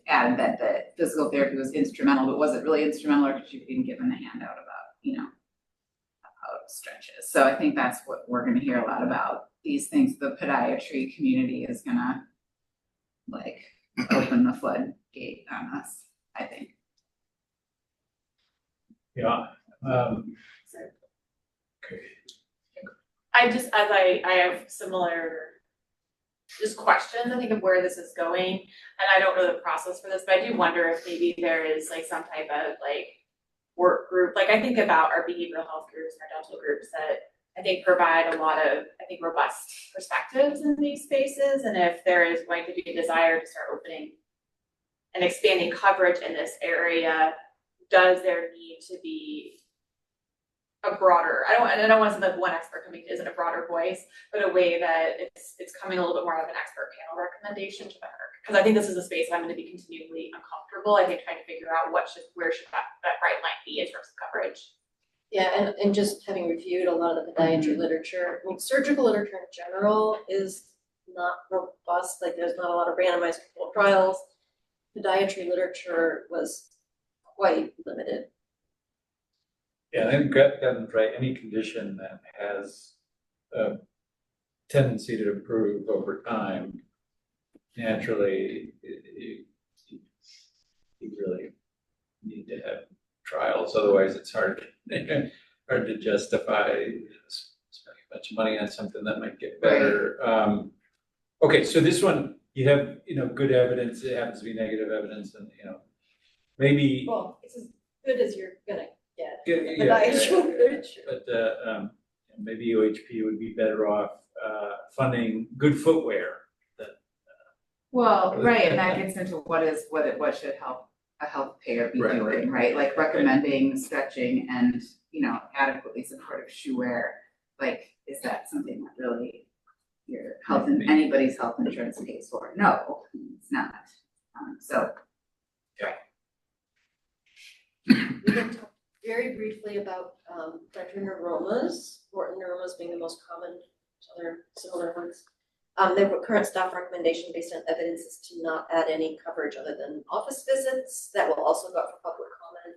added that the physical therapy was instrumental, but was it really instrumental, or because you've been given a handout about, how it stretches? So I think that's what we're going to hear a lot about these things. The podiatry community is going to open the floodgate on us, I think. Yeah. I have similar just questions, I think, of where this is going. And I don't know the process for this, but I do wonder if maybe there is like some type of like work group. Like I think about our behavioral health groups and our dental groups that I think provide a lot of, I think, robust perspectives in these spaces. And if there is going to be a desire to start opening and expanding coverage in this area, does there need to be a broader, I don't want to say that one expert coming isn't a broader voice, but a way that it's coming a little bit more of an expert panel recommendation to the HERC. Because I think this is a space I'm going to be continually uncomfortable. I think trying to figure out where should that right line be in terms of coverage. Yeah, and just having reviewed a lot of the podiatry literature, I mean, surgical literature in general is not robust. Like there's not a lot of randomized controlled trials. Podiatry literature was quite limited. Yeah, I think Kevin's right. Any condition that has a tendency to improve over time, naturally, you really need to have trials. Otherwise, it's hard to justify spending a bunch of money on something that might get better. Right. Okay, so this one, you have good evidence. It happens to be negative evidence, and maybe. Well, it's as good as you're gonna get. But maybe OHP would be better off funding good footwear. Well, right, and that gets into what should help a health payer be doing, right? Like recommending stretching and adequately supportive shoe wear. Like, is that something that really your health and anybody's health insurance pays for? No, it's not. So, yeah. We can talk very briefly about neuromas, Wharton neuromas being the most common, other similar ones. The current staff recommendation based on evidence is to not add any coverage other than office visits. That will also go up for public comment.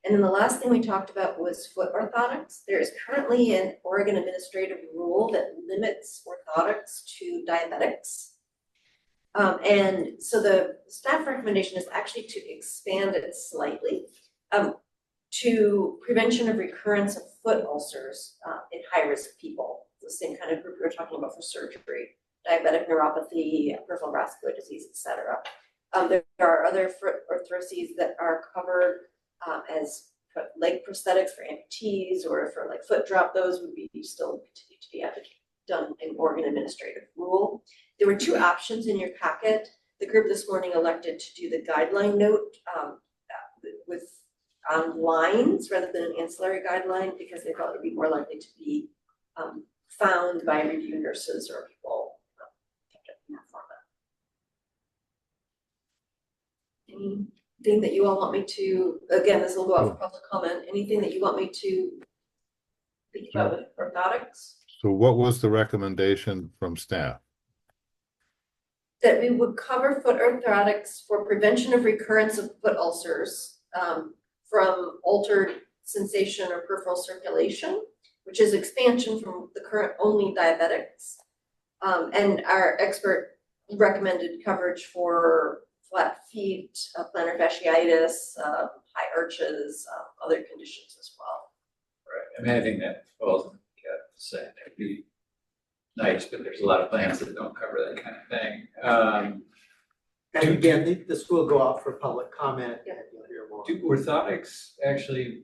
And then the last thing we talked about was foot orthotics. There is currently an Oregon administrative rule that limits orthotics to diabetics. And so the staff recommendation is actually to expand it slightly to prevention of recurrence of foot ulcers in high-risk people. The same kind of group we were talking about for surgery, diabetic neuropathy, peripheral vascular disease, etc. There are other foot orthoses that are covered as leg prosthetics for amputees or for like foot drop. Those would be still continue to be done in Oregon administrative rule. There were two options in your packet. The group this morning elected to do the guideline note with on lines rather than an ancillary guideline because they thought it would be more likely to be found by review nurses or people in that format. Anything that you all want me to, again, this will go out for public comment, anything that you want me to think about with orthotics? So what was the recommendation from staff? That we would cover foot orthotics for prevention of recurrence of foot ulcers from altered sensation or peripheral circulation, which is expansion from the current only diabetics. And our expert recommended coverage for flat feet, plantar fasciitis, high arches, other conditions as well. Right. I mean, I think that falls in the saying it'd be nice, but there's a lot of plans that don't cover that kind of thing. And again, this will go out for public comment. Yeah. You'll hear more. Do orthotics actually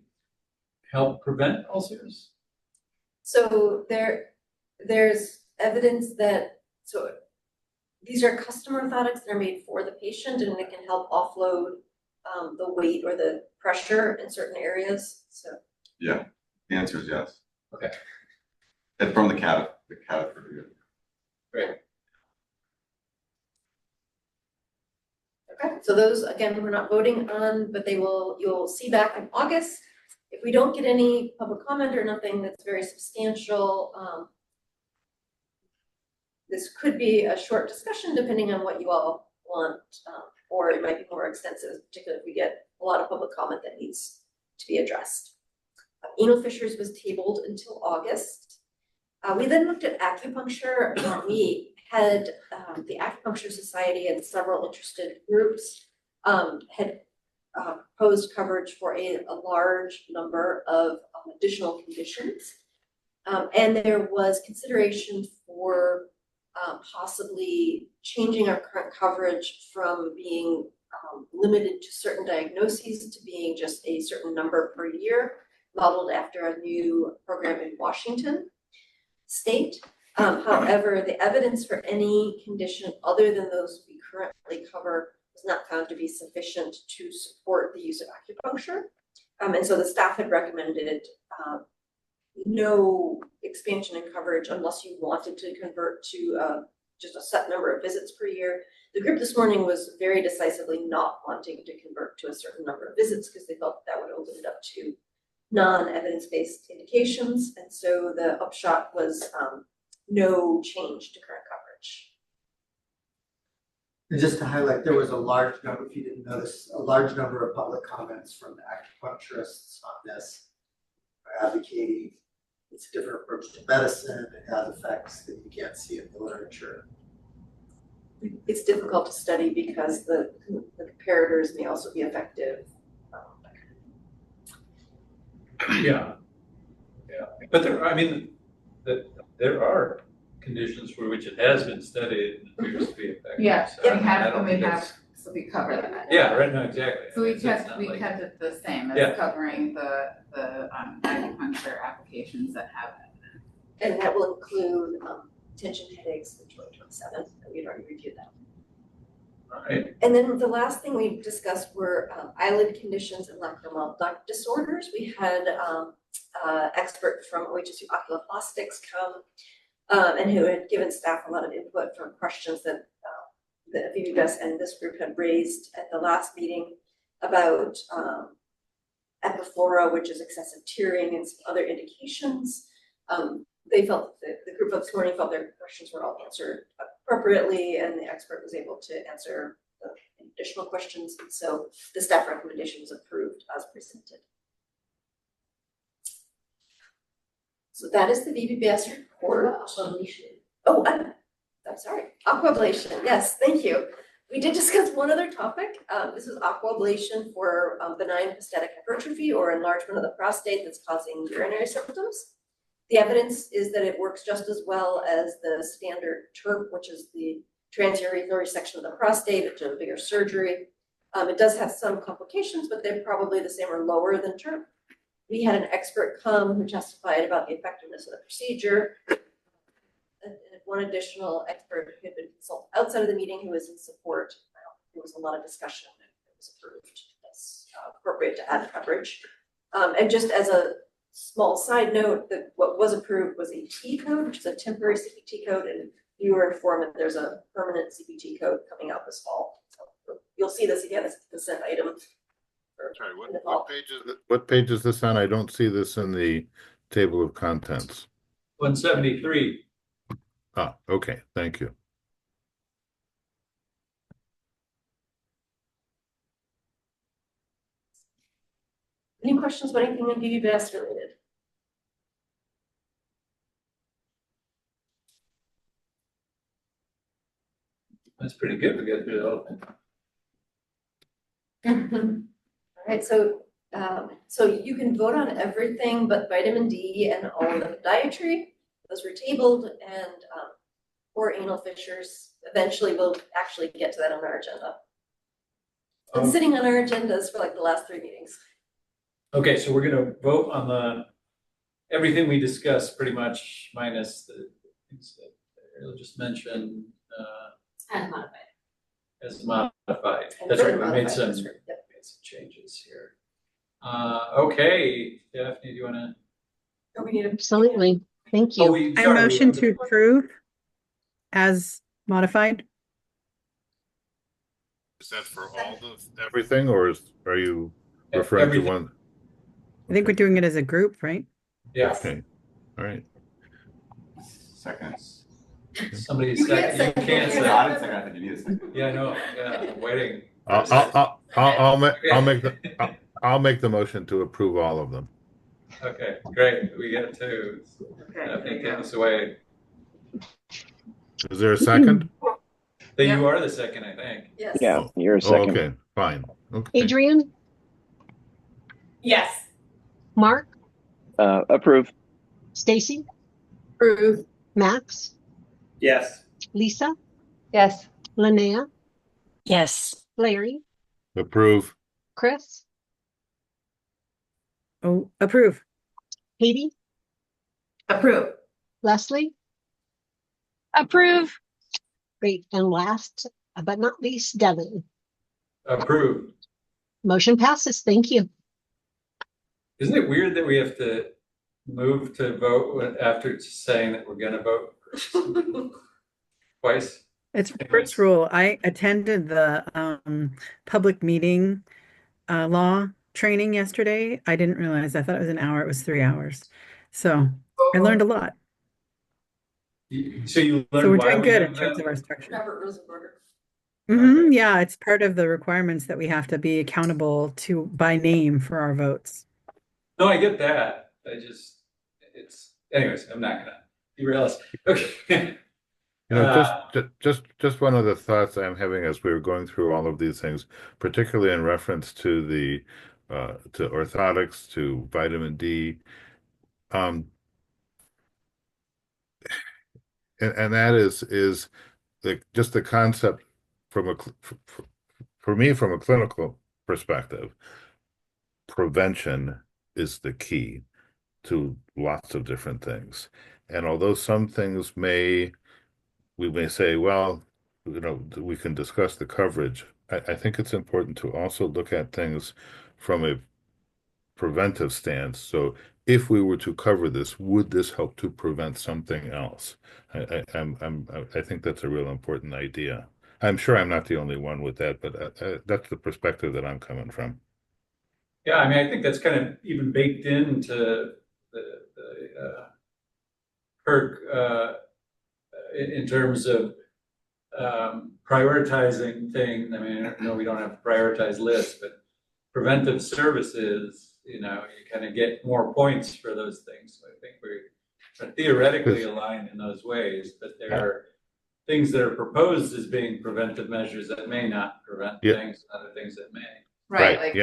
help prevent ulcers? So there's evidence that, so these are custom orthotics that are made for the patient and it can help offload the weight or the pressure in certain areas, so. Yeah, the answer is yes. Okay. And from the CADF review. Great. Okay, so those, again, we're not voting on, but you'll see back in August. If we don't get any public comment or nothing that's very substantial, this could be a short discussion depending on what you all want, or it might be more extensive, particularly if we get a lot of public comment that needs to be addressed. Anal fissures was tabled until August. We then looked at acupuncture. We had the Acupuncture Society and several interested groups had proposed coverage for a large number of additional conditions. And there was consideration for possibly changing our current coverage from being limited to certain diagnoses to being just a certain number per year, modeled after a new program in Washington state. However, the evidence for any condition other than those we currently cover was not found to be sufficient to support the use of acupuncture. And so the staff had recommended no expansion in coverage unless you wanted to convert to just a set number of visits per year. The group this morning was very decisively not wanting to convert to a certain number of visits because they felt that would open it up to non-evidence-based indications. And so the upshot was no change to current coverage. And just to highlight, there was a large number, if you didn't notice, a large number of public comments from the acupuncturists on this, advocating it's a different approach to medicine, it has effects that you can't see in the literature. It's difficult to study because the comparators may also be effective. Yeah, but there are conditions for which it has been studied and appears to be effective. Yeah, So we I have, don't and we think have, it's- so we cover that. Yeah, right, no, exactly. So we It's not kept like- it the same Yeah. as covering the acupuncture applications that have it. And that will include tension headaches in 2027, and we'd already reviewed that. Right. And then the last thing we discussed were eyelid conditions and lacrimal duct disorders. We had expert from OHSU Oculoplastics come and who had given staff a lot of input from questions that the VBS and this group had raised at the last meeting about epiphora, which is excessive tearing, and some other indications. They felt that the group of this morning felt their questions were all answered appropriately, and the expert was able to answer the additional questions. And so the staff recommendation was approved as presented. So that is the VBS report. Oh, I'm sorry, aquablation. Yes, thank you. We did discuss one other topic. This is aquablation for benign prostatic hypertrophy or enlargement of the prostate that's causing urinary symptoms. The evidence is that it works just as well as the standard TURP, which is the transurethral resection of the prostate, which is a bigger surgery. It does have some complications, but they're probably the same or lower than TURP. We had an expert come who testified about the effectiveness of the procedure. And one additional expert who had been consulted outside of the meeting who was in support. There was a lot of discussion and it was approved. That's appropriate to add coverage. And just as a small side note, that what was approved was a T code, which is a temporary CPT code, and you were informed that there's a permanent CPT code coming out this fall. So you'll see this again as a consent item. Sorry, what page is this on? I don't see this in the table of contents. 173. Ah, okay, thank you. Any questions about anything in VBS related? That's pretty good. We got through the whole thing. All right, so you can vote on everything but vitamin D and all of the dietary. Those were tabled, and or anal fissures. Eventually, we'll actually get to that on our agenda. It's been sitting on our agendas for like the last 3 meetings. Okay, so we're gonna vote on everything we discussed pretty much minus the things that Ariel just mentioned, As modified. as modified. And That's right, further we made modified, some that's right, yep. changes here. Okay, Daphne, do you wanna? Oh, we need a. Absolutely. Thank you. I motion to approve as modified. Is that for all the everything, or are you referring to one? I think we're doing it as a group, right? Yeah. Okay, all right. Second. Somebody You can't second, you second can't it. second. I didn't second, I think you need a second. Yeah, I know, yeah, I'm waiting. I'll make the motion to approve all of them. Okay, great, we get it too. Daphne, take us away. Is there a second? Then you are the second, I think. Yes. Yeah, you're a second. Okay, fine. Okay. Adrian, Yes. Mark, Approve. Stacy, Approve. Max, Yes. Lisa, Yes. Linnea, Yes. Larry, Approve. Chris, Oh, approve. Katie, Approve. Leslie. Approve. Great. And last but not least, Devin. Approved. Motion passes. Thank you. Isn't it weird that we have to move to vote after saying that we're gonna vote twice? It's first rule. I attended the public meeting law training yesterday. I didn't realize. I thought it was an hour. It was 3 hours. So I learned a lot. So you learned So we're why doing we good have in terms that? of our structure. Robert Rosenberger. Yeah, it's part of the requirements that we have to be accountable to by name for our votes. No, I get that. Anyways, I'm not gonna derail us. Okay. You know, just one of the thoughts I'm having as we were going through all of these things, particularly in reference to the to orthotics, to vitamin D, and that is just the concept from for me from a clinical perspective. Prevention is the key to lots of different things, and although some things we may say, well, you know, we can discuss the coverage. I think it's important to also look at things from a preventive stance. So if we were to cover this, would this help to prevent something else? I think that's a real important idea. I'm sure I'm not the only one with that, but that's the perspective that I'm coming from. Yeah, I mean, I think that's kind of even baked into the PERC in terms of prioritizing things. I mean, I know we don't have a prioritized list, but preventive services, you know, you kind of get more points for those things. So I think we're theoretically aligned in those ways, but there are things that are proposed as being preventive measures that may not prevent things, other things that may. Right, like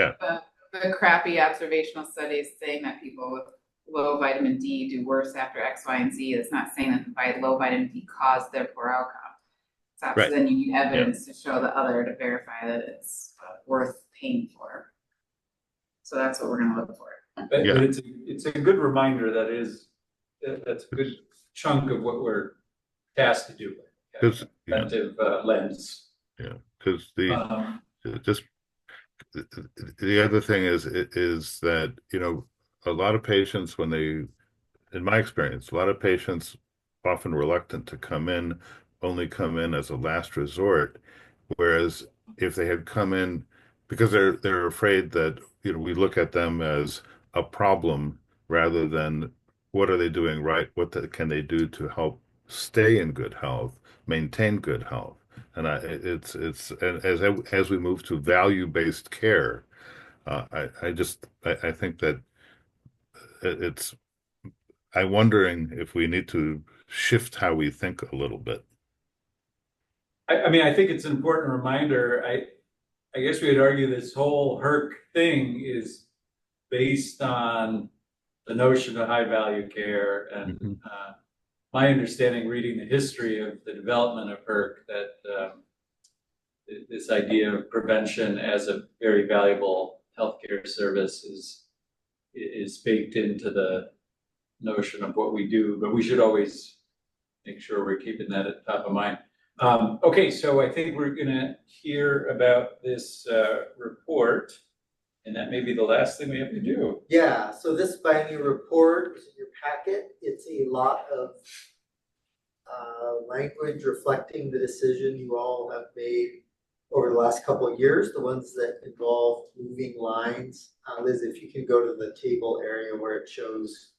the crappy observational studies saying that people with low vitamin D do worse after X, Y, and Z. It's not saying that low vitamin D caused their poor outcome. So then you need evidence to show the other to verify that it's worth paying for. So that's what we're going to look for. But it's a good reminder that's a good chunk of what we're tasked to do. Preventive lens. Yeah, because the other thing is that, you know, a lot of patients in my experience, a lot of patients often reluctant to only come in as a last resort, whereas if they had come in because they're afraid that, you know, we look at them as a problem rather than what are they doing right, can they do to help stay in good health, maintain good health. And and as we move to value-based care, I think that I'm wondering if we need to shift how we think a little bit. I mean, I think it's an important reminder. I guess we would argue this whole HERC thing is based on the notion of high value care. And my understanding, reading the history of the development of HERC, that this idea of prevention as a very valuable healthcare service is baked into the notion of what we do, but we should always make sure we're keeping that at the top of mind. Okay, so I think we're gonna hear about this report, and that may be the last thing we have to do. Yeah, so this biennial report is in your packet. It's a lot of language reflecting the decision you all have made over the last couple of years, the ones that involve moving lines. Liz, if you can go to the table area where it shows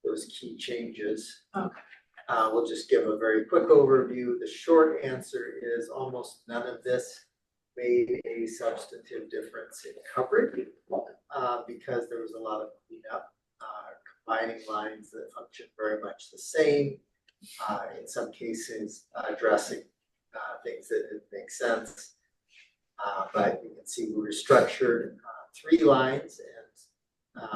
those key changes. Okay. We'll just give a very quick overview. The short answer is almost none of this made a substantive difference in coverage because there was a lot of cleanup, combining lines that function very much the same. In some cases, addressing things that didn't make sense. But you can see we restructured 3 lines and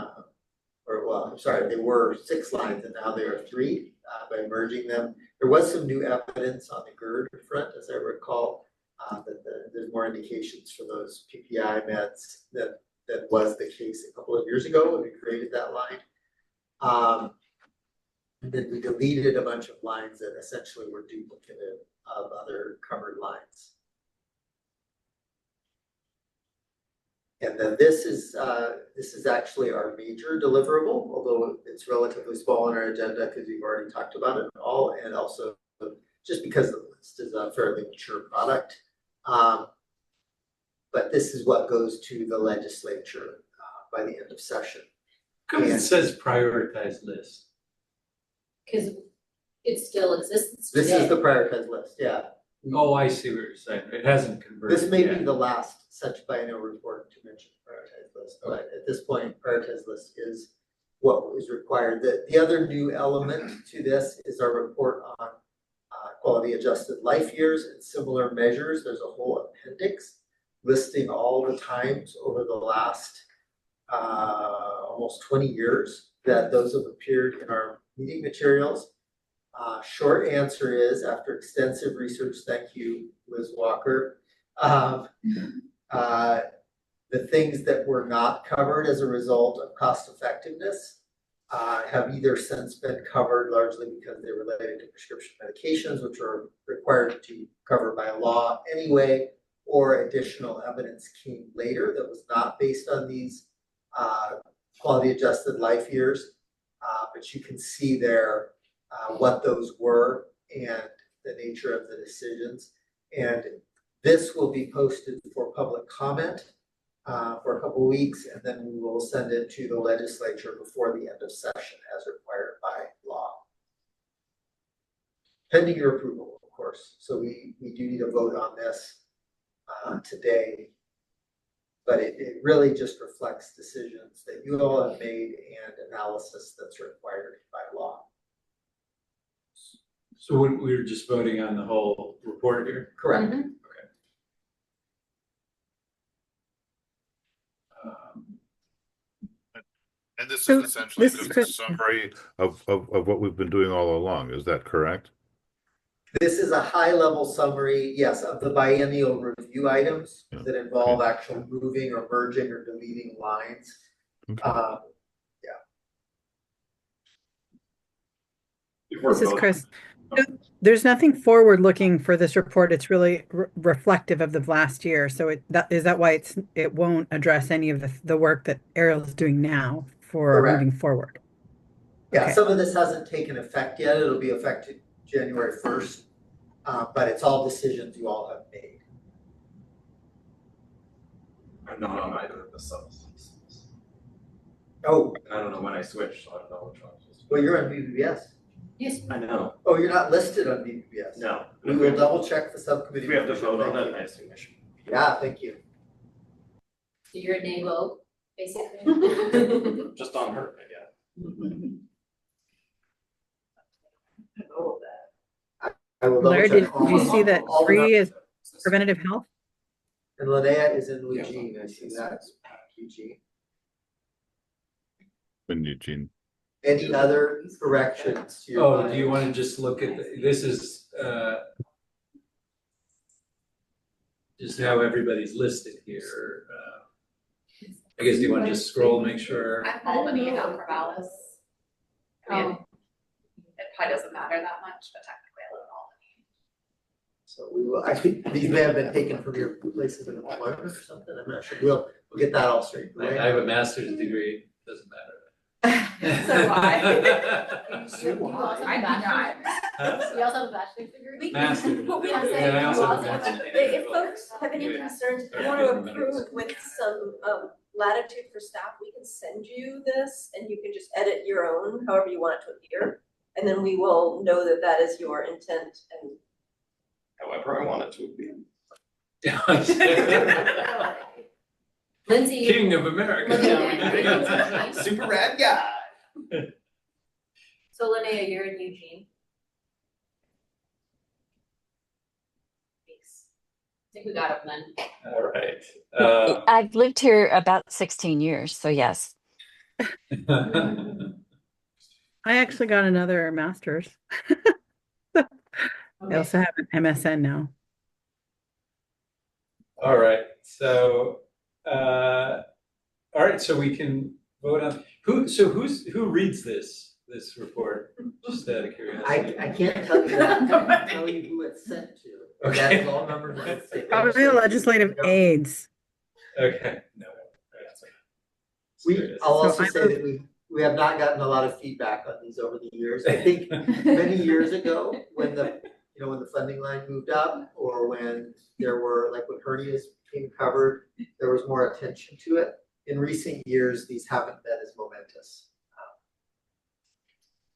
or well, I'm sorry, they were 6 lines and now they are 3, by merging them. There was some new evidence on the GERD front, as I recall, that there's more indications for those PPI meds that was the case a couple of years ago when we created that line. And then we deleted a bunch of lines that essentially were duplicative of other covered lines. And then this is actually our major deliverable, although it's relatively small on our agenda because we've already talked about it all, and also just because the list is a fairly mature product. But this is what goes to the legislature by the end of session. Because it says prioritized list. Because it still exists This today. is the prioritized list, yeah. Oh, I see what you're saying. It hasn't converted This may be yet. the last such biennial report to mention prioritized list, but at this point, prioritized list is what is required. The other new element to this is our report on quality adjusted life years and similar measures. There's a whole appendix listing all the times over the last almost 20 years that those have appeared in our meeting materials. Short answer is, after extensive research, thank you, Liz Walker, the things that were not covered as a result of cost effectiveness have either since been covered largely because they're related to prescription medications, which are required to cover by law anyway, or additional evidence came later that was not based on these quality adjusted life years. But you can see there what those were and the nature of the decisions. And this will be posted for public comment for a couple of weeks, and then we will send it to the legislature before the end of session as required by law. Pending your approval, of course. So we do need a vote on this today. But it really just reflects decisions that you all have made and analysis that's required by law. So we're just voting on the whole report here? Correct. Okay. And this So is essentially this is just a Chris- summary of what we've been doing all along. Is that correct? This is a high level summary, yes, of the biennial review items Yeah. that involve actual moving or merging or deleting lines. Okay. This is Chris. There's nothing forward-looking for this report. It's really reflective of the last year. So is that why it won't address any of the work that Ariel is doing now for Correct. moving forward? Yeah, Okay. some of this hasn't taken effect yet. It'll be effective January 1st, but it's all decisions you all have made. I'm not on either of the subsystems. Oh, I don't know when I switched, so I don't know which one. well, you're on BBBS. Yes. I know. Oh, you're not listed on BBBS. No. We will double check the subcommittee. If we have to vote on Thank it, you. I assume I should. Yeah, thank you. So you're a nay vote, basically. Just on her, yeah. I will double Larry, check. did you see that all the free is numbers. preventative health? And Linnea is in Eugene. I see that. Eugene. When Eugene. Any other corrections to your? Oh, do you want to just look at, this is, just how everybody's listed here. I guess, do you want to just scroll, make sure? I'm Albany and I'm Corvallis. I mean, it probably doesn't matter that much, but technically I live in Albany. So we will, I think these may have been taken from your places of employment or something. I'm not sure. We'll get that all straight. I have a master's degree, doesn't matter. So why? I do not. You also have a bachelor's degree? Master's. What we Yeah, are saying, I also have a also, master's. if folks have any concerns, if you want to Yeah. approve with some latitude for staff, we can send you this and you can just edit your own, however you want it to appear. And then we will know that that is your intent and. However I want it to be. Lindsay. King of America. Super rad guy. So Linnea, you're in Eugene. Thanks. I think we got it then. All right. I've lived here about 16 years, so yes. I actually got another master's. I also have an MSN now. All right, so, all right, so we can vote on, who reads this report? Just out of curiosity. I can't tell you that, I can tell you who it's sent to. Okay. That's all members of the state Probably the legislative aides. Okay, no. I'll also So say that we have not gotten a lot of feedback on these over the years. I think many years ago, when when the funding line moved up, or when there were, like when hernias became covered, there was more attention to it. In recent years, these haven't been as momentous.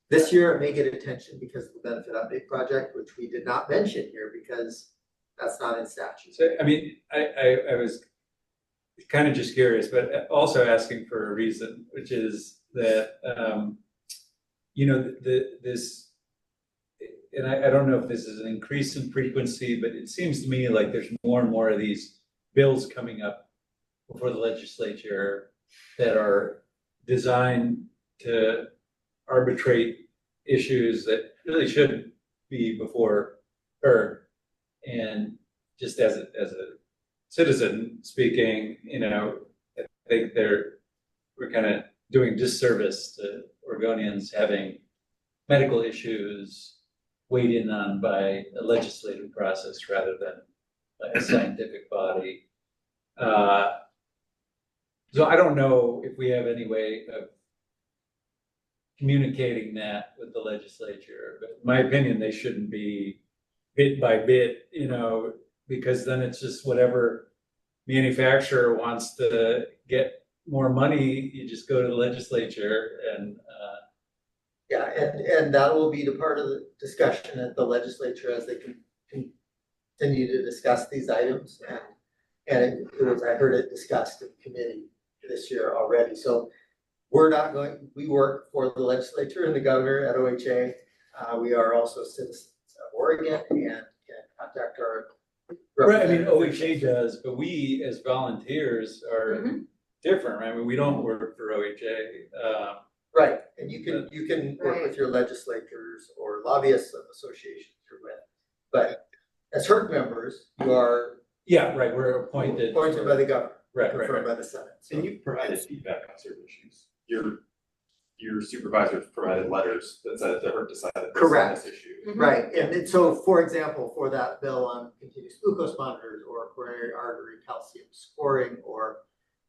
This year, it may get attention because of the benefit update project, which we did not mention here because that's not in statute. So, I mean, I was kind of just curious, but also asking for a reason, which is that, this, and I don't know if this is an increase in frequency, but it seems to me like there's more and more of these bills coming up before the legislature that are designed to arbitrate issues that really should be before her. And just as a citizen speaking, I think we're kind of doing disservice to Oregonians having medical issues weighed in on by a legislative process rather than a scientific body. So I don't know if we have any way of communicating that with the legislature, but in my opinion, they shouldn't be bit by bit, because then it's just whatever manufacturer wants to get more money, you just go to the legislature and Yeah, and that will be the part of the discussion at the legislature as they continue to discuss these items. And it was, I heard it discussed in committee this year already. So we work for the legislature and the governor at OHA. We are also citizens of Oregon and can contact our right, I mean, OHA does, but we as volunteers are different, right? I mean, we don't work for OHA. Right, and you can work with your legislators or lobbyists associations you're with. But as HERC members, you are. Yeah, right, we're appointed by the governor. Right, confirmed by the Senate. And you've provided feedback on certain issues. Your supervisors provided letters that said the HERC decided Correct. This issue. Right, and so, for example, for that bill on continuous glucose monitors or coronary artery calcium scoring or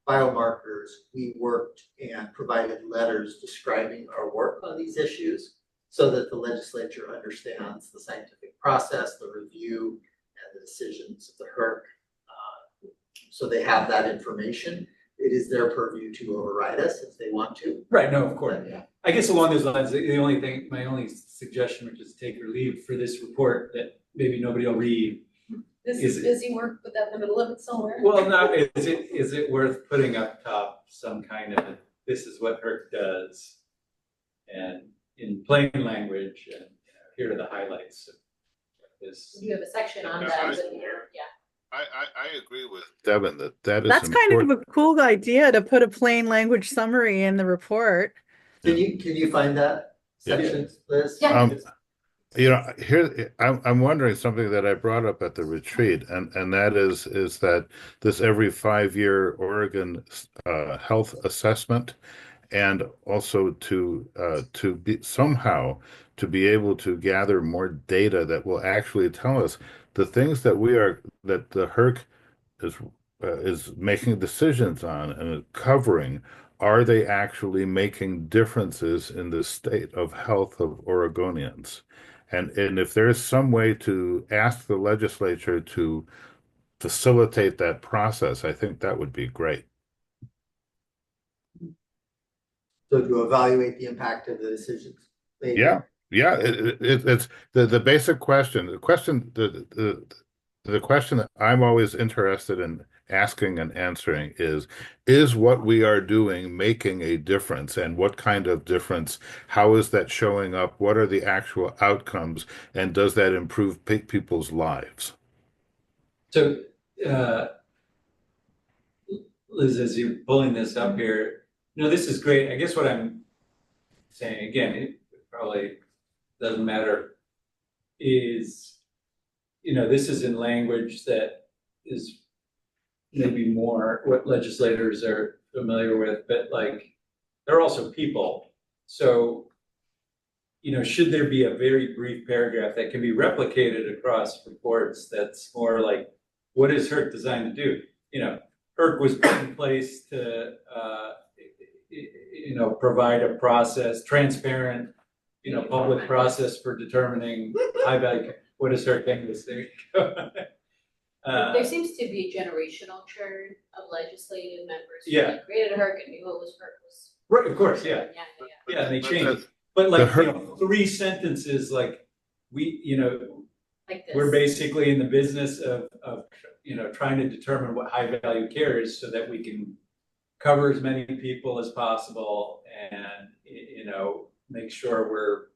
biomarkers, we worked and provided letters describing our work on these issues so that the legislature understands the scientific process, the review, and the decisions of the HERC. So they have that information. It is their purview to override us if they want to. Right, no, of course. Yeah. I guess along those lines, my only suggestion would just take or leave for this report that maybe nobody will read. This is busy work, put that in the middle of it somewhere. Well, no, is it worth putting up top some kind of, this is what HERC does? And in plain language, and here are the highlights of this. You have a section on that, but yeah. I agree with Devin that is That's kind important. of a cool idea to put a plain language summary in the report. Can you find that section, Liz? Yeah. Here I'm wondering something that I brought up at the retreat, and that is that this every 5-year Oregon health assessment, and also to be somehow to be able to gather more data that will actually tell us the things that the HERC is making decisions on and covering. Are they actually making differences in the state of health of Oregonians? And if there's some way to ask the legislature to facilitate that process, I think that would be great. So to evaluate the impact of the decisions made. Yeah, it's the basic question. The question that I'm always interested in asking and answering is what we are doing making a difference, and what kind of difference? How is that showing up? What are the actual outcomes, and does that improve people's lives? So, Liz, as you're pulling this up here, No, this is great. I guess what I'm saying, again, it probably doesn't matter, is, this is in language that is maybe more what legislators are familiar with, but like, they're also people. So, should there be a very brief paragraph that can be replicated across reports that's more like, what is HERC designed to do? HERC was put in place to, provide a process, transparent, public process for determining high value. What is HERC doing this thing? There seems to be a generational churn of legislative members who Yeah. created HERC and knew what was HERC was. Right, of course, yeah. Yeah, and they changed. But like, HERC 3 sentences, like, we, Like this. we're basically in the business of trying to determine what high value care is so that we can cover as many people as possible and, make sure we're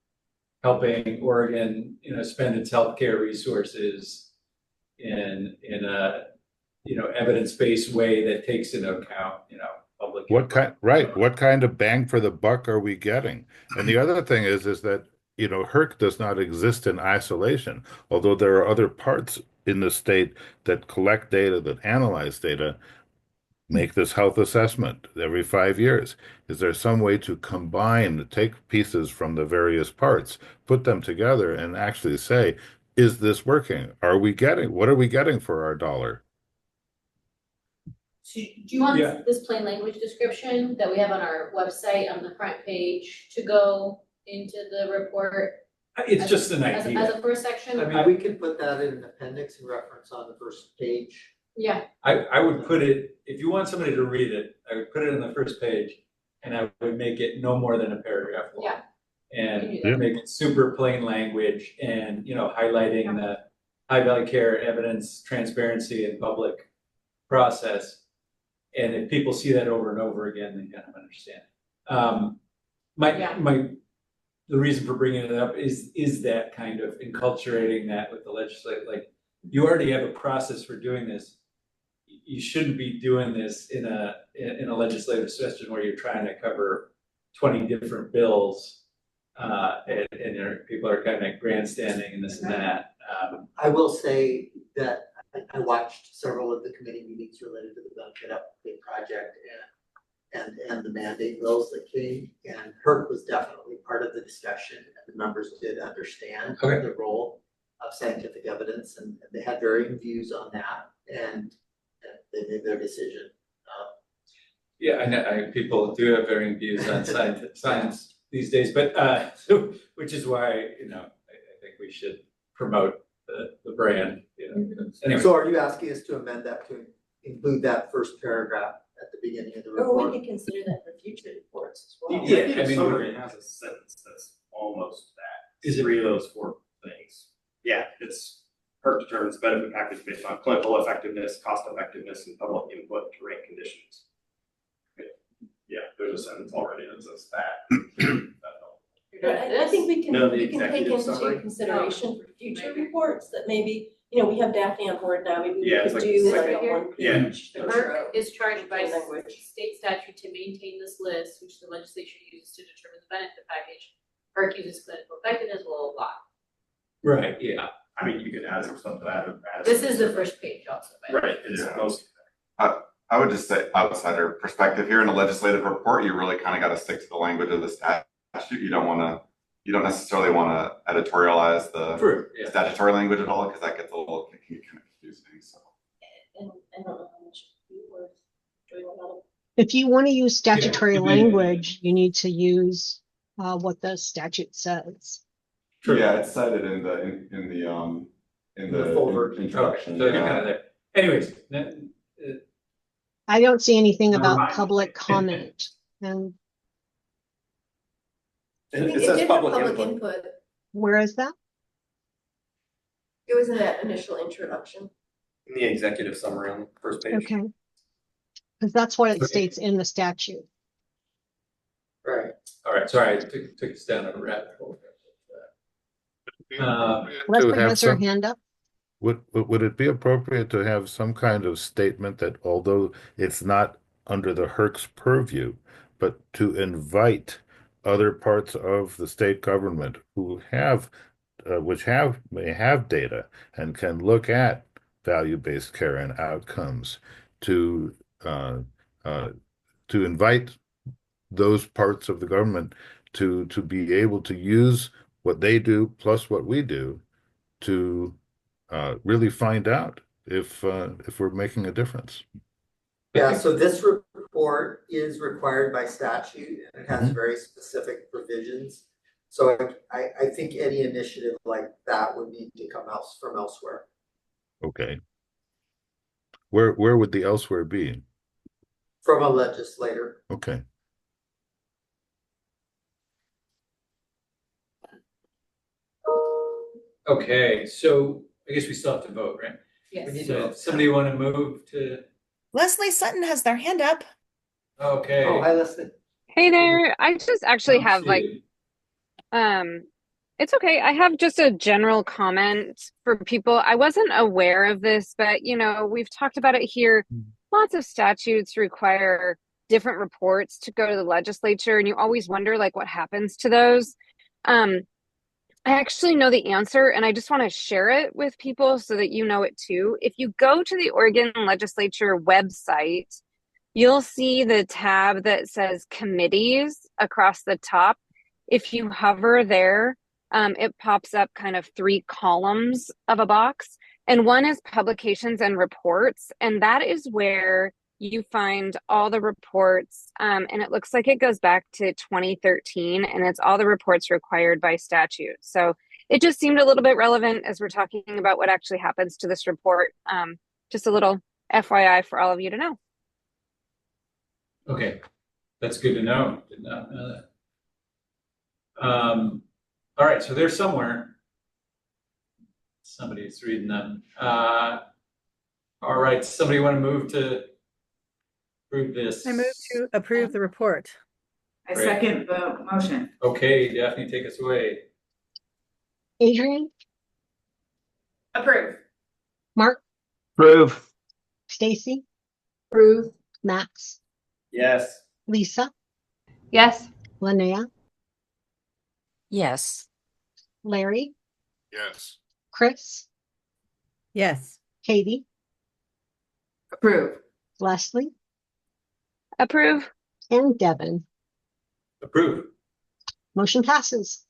helping Oregon, spend its healthcare resources in a, evidence-based way that takes into account, public. What kind of bang for the buck are we getting? And the other thing is that, HERC does not exist in isolation, although there are other parts in the state that collect data, that analyze data, make this health assessment every 5 years. Is there some way to combine, take pieces from the various parts, put them together and actually say, is this working? What are we getting for our dollar? So do you want Yeah. this plain language description that we have on our website on the front page to go into the report? It's just an As idea. a first section? I mean, we can put that in an appendix and reference on the first page. Yeah, I would put it, if you want somebody to read it, I would put it on the first page and I would make it no more than a paragraph long. Yeah. And You can do make it super plain language and, highlighting the high value care, evidence, transparency and public process. And if people see that over and over again, they kind of understand. The reason for bringing it up is that kind of enculturating that with the legislature. Like, you already have a process for doing this. You shouldn't be doing this in a legislative session where you're trying to cover 20 different bills. And people are kind of grandstanding and this and that. I will say that I watched several of the committee meetings related to the Benefit Update Project and the mandate bills that came, and HERC was definitely part of the discussion, and the members did understand the role of scientific evidence, and they had varying views on that, and they made their decision. Yeah, I know, people do have varying views on science these days, but, which is why, I think we should promote the brand, Anyway. So are you asking us to amend that to include that first paragraph at the beginning of the Or report? we could consider that for future reports as well. Yeah, The I mean, summary has a sentence that's almost that. Is it 3 of those 4 things? Yeah, it's HERC determines benefit package based on clinical effectiveness, cost effectiveness, and public input to rank conditions. Yeah, there's a sentence already that says that. But I think we can, No, the we can take executive into summary? consideration for future reports that maybe, we have Daphne on board now, maybe we Yeah, it's could like- do it's like like a right one here. page. Yeah. intro. HERC is charged by Plain language. state statute to maintain this list, which the legislature uses to determine the benefit package. HERC uses clinical effectiveness, blah, blah, blah. Right, yeah. I mean, you could add some stuff to that. This is the first page also, by the way. Right, it is most. I would just say outsider perspective here in a legislative report, you really kind of got to stick to the language of the statute. You don't necessarily want to editorialize the True, yeah. statutory language at all, because that gets a little kind of confusing, so. And I don't know how much we were doing a lot of. If you want to use statutory Yeah. language, you need to use what the statute says. True. Yeah, it's cited in the folder. introduction. So you're kind of there. Anyways, I don't see anything Never about mind. public comment. And I think It it says did have public public input. input. where is that? It was in that initial introduction. In the executive summary on the first page. Okay. Because that's what it states in the statute. Right. all right, sorry, I took us down a rabbit hole. Leslie To have has her some, hand up. would it be appropriate to have some kind of statement that although it's not under the HERC's purview, but to invite other parts of the state government who have, may have data and can look at value-based care and outcomes to invite those parts of the government to be able to use what they do plus what we do to really find out if we're making a difference. Yeah, so this report is required by statute and it has very specific provisions. So I think any initiative like that would need to come else from elsewhere. Okay. Where would the elsewhere be? From a legislator. Okay. Okay, so I guess we still have to vote, right? Yes. So somebody want to move to, Leslie Sutton has their hand up. okay. Oh, hi, Leslie. Hey there. I just actually Don't have see like, you. it's okay. I have just a general comment for people. I wasn't aware of this, but you know, we've talked about it here. Lots of statutes require different reports to go to the legislature, and you always wonder like what happens to those. I actually know the answer, and I just want to share it with people so that you know it too. If you go to the Oregon Legislature website, you'll see the tab that says committees across the top. If you hover there, it pops up kind of 3 columns of a box, and one is publications and reports, and that is where you find all the reports, and it looks like it goes back to 2013, and it's all the reports required by statute. So it just seemed a little bit relevant as we're talking about what actually happens to this report. Just a little FYI for all of you to know. Okay, that's good to know. Did not know that. All right, so they're somewhere. Somebody's reading them. All right, somebody want to move to approve this? I move to approve the report. I Great. second the motion. Okay, Daphne, take us away. Adrian, Approve. Mark, Approve. Stacy, Approve. Max, Yes. Lisa, Yes. Linnea, Yes. Larry, Yes. Chris, Yes. Katie, Approve. Leslie, Approve. and Devin. Approve. Motion passes.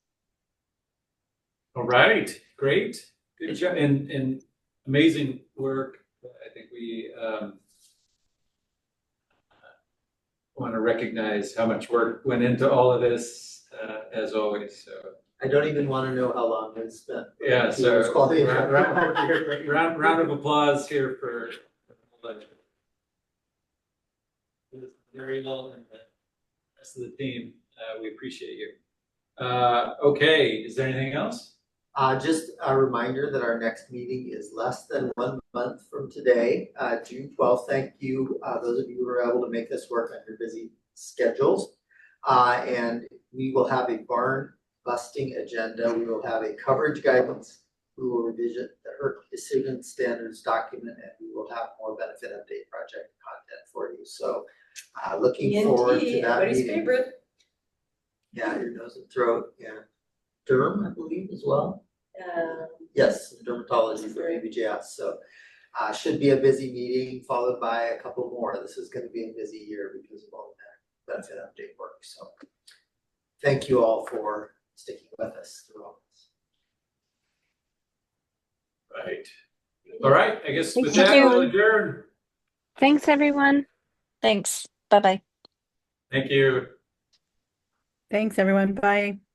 All right, great. Good job and amazing work. I think we want to recognize how much work went into all of this, as always. So I don't even want to know how long it's spent. yeah, It's so called the- round of applause here for Ariel and the rest of the team. We appreciate you. Okay, is there anything else? Just a reminder that our next meeting is less than 1 month from today, June 12th. Thank you, those of you who were able to make this work on your busy schedules. And we will have a barn busting agenda. We will have a coverage guidance. We will revisit the HERC decision standards document, and we will have more benefit update project content for you. So looking forward to that everybody's meeting. favorite. Yeah, your nose and throat, yeah. Derm, I believe, as well. Yes, dermatology for ABJS. So should be a busy meeting followed by a couple more. This is going to be a busy year because of all that benefit update work. So thank you all for sticking with us through all this. Right. All right, I guess with Thank that, you. we'll adjourn. Thanks, everyone. Thanks. Bye-bye. Thank you. Thanks, everyone. Bye.